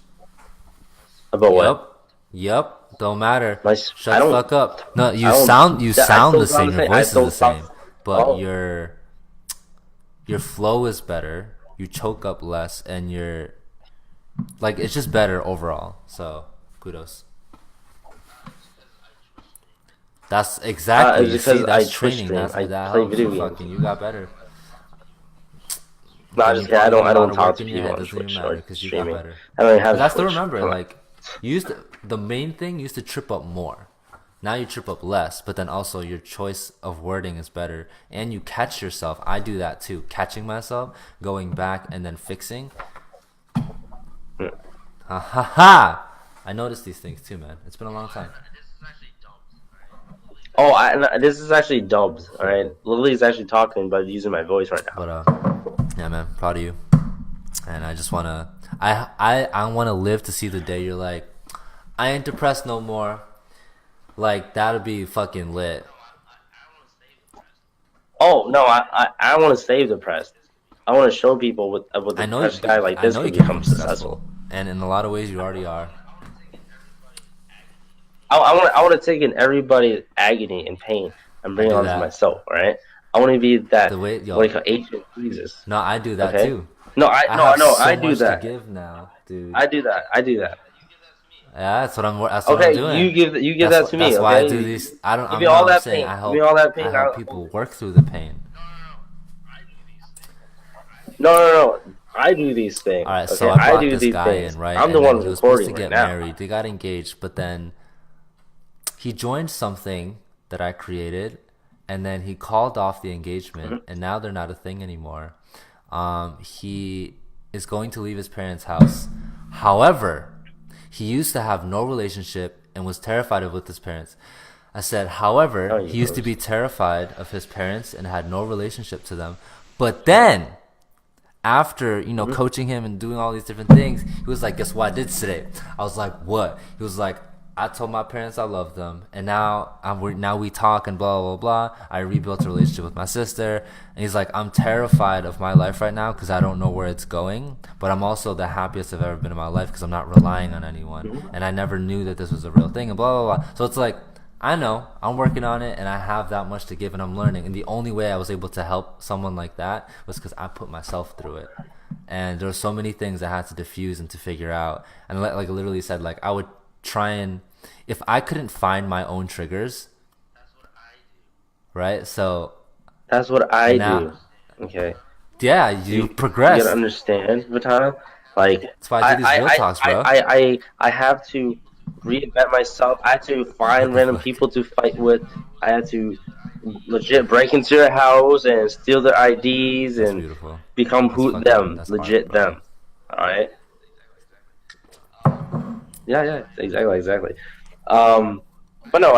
About what? Yup. Yup. Don't matter. I Shut the don't, fuck up. No, I don't. you I sound still the sound same. the Your same. I voice is still the same, talk. but Oh, your flow is better. You choke up less, and you're like it's just better overall. So kudos. That's exactly. it's You see, because I that's Twitch training. stream. I That play helps. video You games. fucking you got better. No, Then you I probably got don't. a I lot don't of talk work to in your people head. on Doesn't even Twitch matter or because you got streaming. better. I don't even Because have I still Twitch. remember, Come on. like, the main thing used to trip up more. Now you trip up less, but then also your choice of wording is better, and you catch yourself. I do that too, catching myself, going back and then fixing. Ha ha ha! I noticed these things too, man. It's been a long time. Oh, this is actually dubbed. All right, Lily's actually talking, but using my voice right now. But yeah, man, proud of you. And I just wanna, I wanna live to see the day you're like, I ain't depressed no more. Like that'd be fucking lit. Oh no, I want to stay depressed. I want to show people with a depressed guy like I this know you can can be become successful, successful. and in a lot of ways you already are. I want to take in everybody's agony and pain and I bring it do onto that. myself. All right, I want to be that The way, what do you yo, call agent Jesus. no, I do that Okay, too. no, I have I so do much to that. give now, dude. I do that. I do that. Yeah, that's what I'm Okay, doing. you give that to me. That's why I do Okay, these. I don't. give me I'm not. all I'm that saying pain. Give me all that I pain. help people work through the pain. No. I do these All things. right, so Okay, I I brought do this these guy things. in, right? I'm the And then one he was supposed to recording right get now. married. They got engaged, but then he joined something that I created, and then he called off the engagement, and now they're not a thing anymore. He is going to leave his parents' house. However, he used to have no relationship and was terrified of with his parents. I said, Oh, however, you he used to gross. be terrified of his parents and had no relationship to them. But then after coaching him and doing all these different things, he was like, guess what I did today? I was like, what? He was like, I told my parents I love them, and now we talk and blah blah blah. I rebuilt a relationship with my sister, and he's like, I'm terrified of my life right now because I don't know where it's going, but I'm also the happiest I've ever been in my life because I'm not relying on anyone, and I never knew that this was a real thing, and blah blah blah. So it's like, I know I'm working on it, and I have that much to give, and I'm learning. And the only way I was able to help someone like that was because I put myself through it. And there were so many things I had to diffuse and to figure out. And like literally said, like I would try and if I couldn't find my own triggers, right? So That's what I and now, do. Okay. yeah, you You gotta progressed. understand, Vitana. Like That's why I do these real talks, bro. I have to reinvent myself. I had to What find the random fuck? people to fight with. I had to legit break into their house and steal their IDs That's and beautiful. become That's smart, legit bro. them. All right. Yeah, exactly. Um, but no,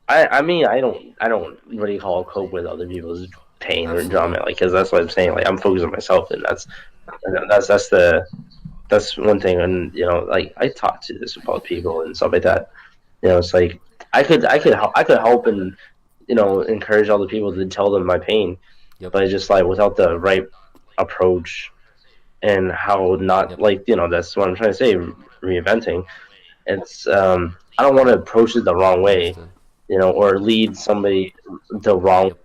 I mean, I don't really call cope with other people's pain or Absolutely. drama, like, because that's what I'm saying. Like, I'm focused on myself, and that's one thing. And like, I talk to this about people and stuff like that. It's like I could help and encourage other people to tell them my pain, Yep. but just like without the right approach and how not Yep. like that's what I'm trying to say. Reinventing. It's I don't want to approach it the wrong way, Understood. or lead somebody the wrong, Yep.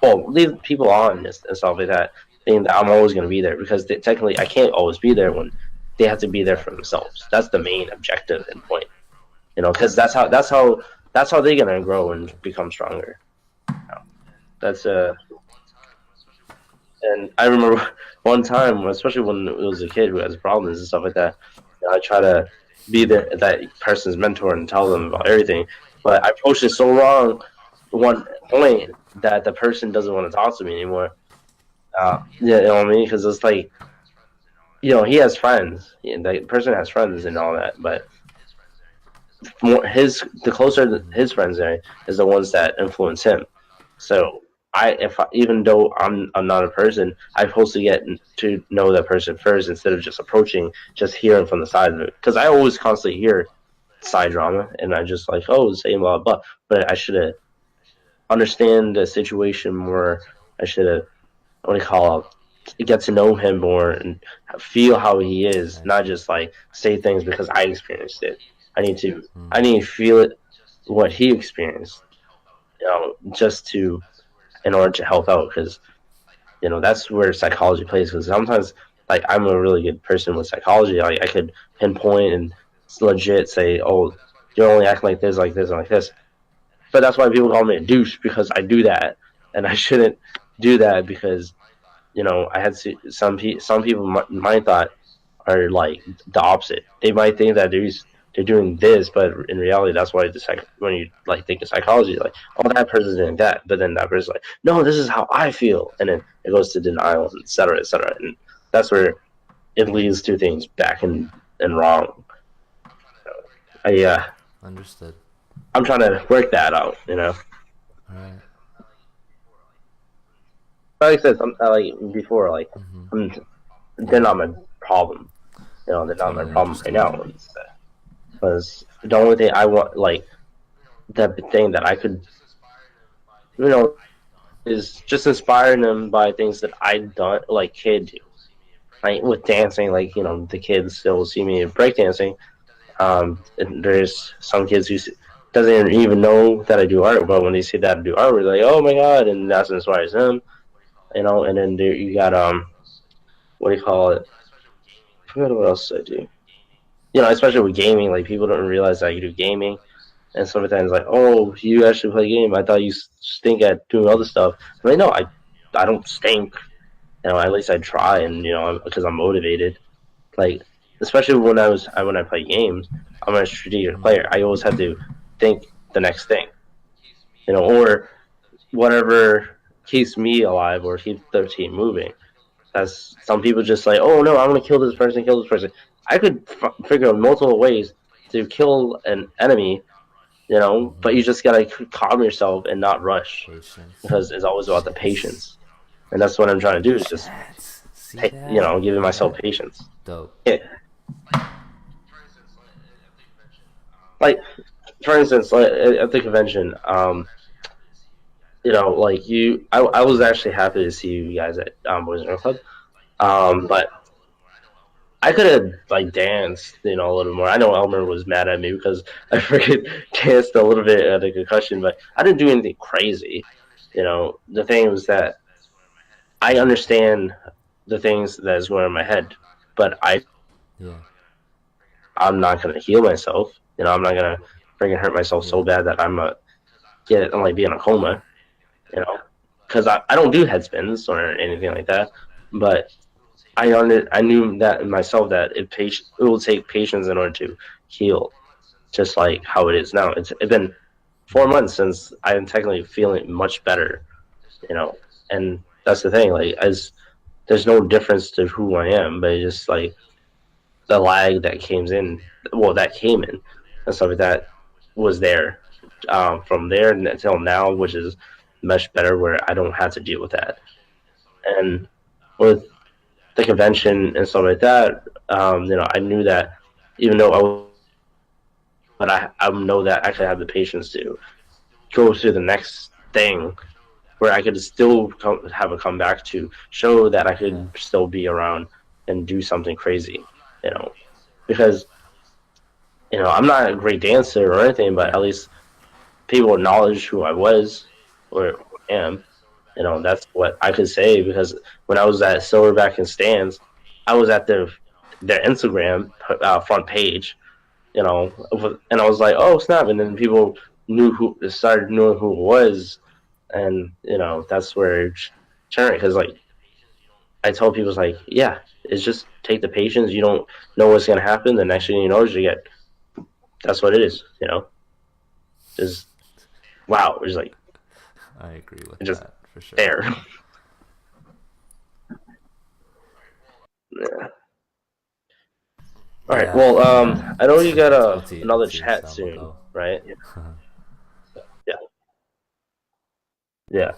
well, lead people on and stuff like that, thinking that I'm always going to be there because technically I can't always be there when they have to be there for Exactly. themselves. That's the main objective and point, because that's how they're going to grow and become stronger. That's And I remember one time, especially when it was a kid who has problems and stuff like that, I try to be that person's mentor and tell them about everything. But I approached it so wrong at one point that the person doesn't want to talk to me anymore. Yeah, you know what I mean? Because it's like, he has friends. The person has friends and all that, but the closer his friends are is the ones that influence him. So even though I'm not a person, I'm supposed to get to know that person first instead of just approaching, just hearing from the side of it. Because I always constantly hear side drama, and I just like, oh, same blah blah. But I should have understand the situation more. I should have, what do you call it, get to know him more and feel how he is, not Exactly. just like say things because I experienced it. I need to feel it, what he experienced, just to in order to help out, because that's where psychology plays. Because sometimes, like, I'm a really good person with psychology. Like, I could pinpoint and legit say, "Oh, you're only acting like this, like this, and like this." But that's why people call me a douche, because I do that, and I shouldn't do that, because I had some people my thought are like the opposite. They might think that they're doing this, but in reality, that's why when you like think of psychology, like, oh, that person's doing that, but then that person's like, no, this is how I feel, and then it goes to denial, et cetera, et cetera, and that's where it leads to things back and wrong. Yeah, Understood. I'm trying to work that out. All right. Like I said, like before, like Mm-hmm. I'm, they're Yeah. not my problem. They're not my Totally problem right understand. now. Because the only thing I want, like, the thing that I could, you know, is just inspiring them by things that I done, like kid do. Like with dancing, like the kids still see me breakdancing. And there's some kids who doesn't even know that I do art, but when they see that I do art, we're like, oh my god, and that's inspires them. And then there you got what do you call it? I forgot what else I do. Especially with gaming, like people don't realize that you do gaming, and sometimes like, oh, you actually play game. I thought you stink at doing other stuff. I'm like, no, I don't stink. At least I try, and because I'm motivated. Like, especially when I play games, I'm a strategic Mm-hmm. player. I always have to think the next thing, or whatever keeps me alive or keeps the team moving. That's some people just like, oh no, I'm gonna kill this person, kill this person. I could figure out multiple ways to kill an enemy, but Mm-hmm. you just gotta calm yourself and not rush, Patience. because it's always about the Yes. patience, and that's what I'm trying to do, is See just that? See that? giving myself Yeah. patience. Dope. Yeah. Like, for instance, like, at the convention, like I was actually happy to see you guys at Boys and Girls Club. But I could have like danced, a little more. I know Elmer was mad at me because I freaking danced a little bit at the concussion, but I didn't do anything crazy. The thing was that I Mm-hmm. understand the things that is going in my head, but Yeah. I'm not gonna heal myself. I'm not gonna freaking hurt myself so Yeah. bad that I'm like be in a coma. Because I don't do head spins or anything like that, but I knew that in myself that it will take patience in order to heal, just like how it is now. It's been 4 months since I'm technically feeling much better, you know, and that's the thing. Like, as there's no difference to who I am, but it's just like the lag that came in, and stuff like that was there. From there until now, which is much better, where I don't have to deal with that. And with the convention and stuff like that, I knew that, even though but I know that I actually have the patience to go through the next thing where I could still have a comeback to show that I Yeah. could still be around and do something crazy, you know, because I'm not a great dancer or anything, but at Yeah. least people acknowledge who I was or am. That's what I could say because when I was at Silverback and Stands, I was at their Instagram front page, and I was like, oh snap, and then people started knowing who it was, and that's where it turned because like I told people it's like yeah, it's just take the patience. You don't know what's gonna happen. The next thing you know is you get that's what it is. Just wow, it's like I agree with just that for sure. there. Yeah. All right. Yeah. Well, Yeah. I know you got it's OT. another OT. So chat I'm gonna soon, go. right? Yeah. Yeah.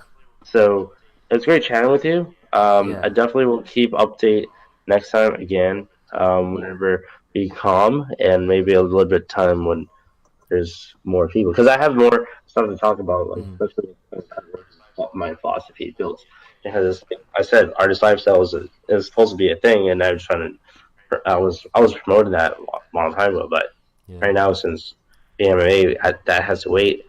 So it's great chatting with you. I Yeah. definitely will keep update next time again. Whenever we calm and maybe a little bit of time when there's more people because I have more stuff to talk about, like Mm. especially my philosophy builds. Because like I said, artist lifestyle is supposed to be a thing, and I was trying to, I was promoting that a long time ago, but Yeah. right now since the MMA that has to wait,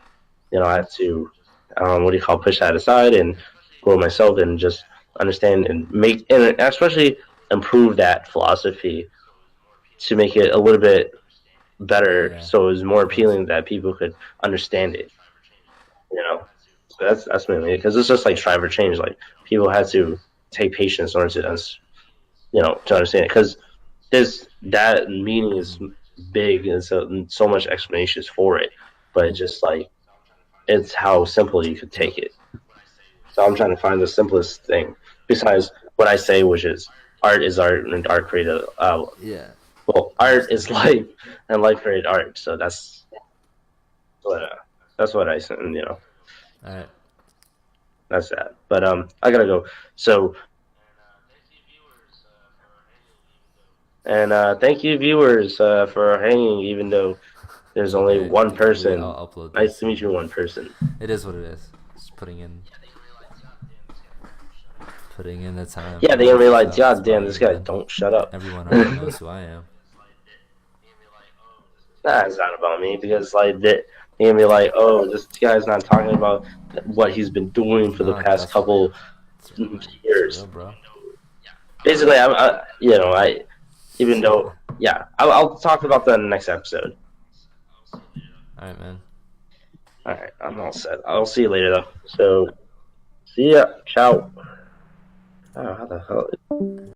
I have to what do you call push that aside and grow myself and just understand and make and especially improve that philosophy to make it a little bit better Yeah. so it was more Of course. appealing that people could understand it. You know, so that's mainly because it's just like strive for change. Like people had to take patience in order to understand it because this that meaning is Mm-hmm. big and so much explanations for it, but it's just like it's how simple you could Yep. take it. So I'm trying to find the simplest thing besides what I say, which is art is art and art created. Yeah. Well, art is Understood. life and life created art. So what that's what I said. All right. That's that. But I gotta go. So and thank you viewers for hanging, even though It's there's only okay. one Hopefully, person. I'll upload Nice this to meet soon. you, one person. It is what it is. Just putting in the time. Yeah, No they're gonna be beef. It's like, out. It's God damn, about this you, guy man. don't shut up. Everyone already Nah, knows who I am. it's not about me because like they're gonna be like, oh, this guy's not talking about what he's been doing for the No, past that's couple it's real, years. bro. Basically, I even though yeah, I'll talk about that in the next episode. All right, man. All right, I'm all set. I'll see you later though. So see ya. Ciao. Oh, how the hell?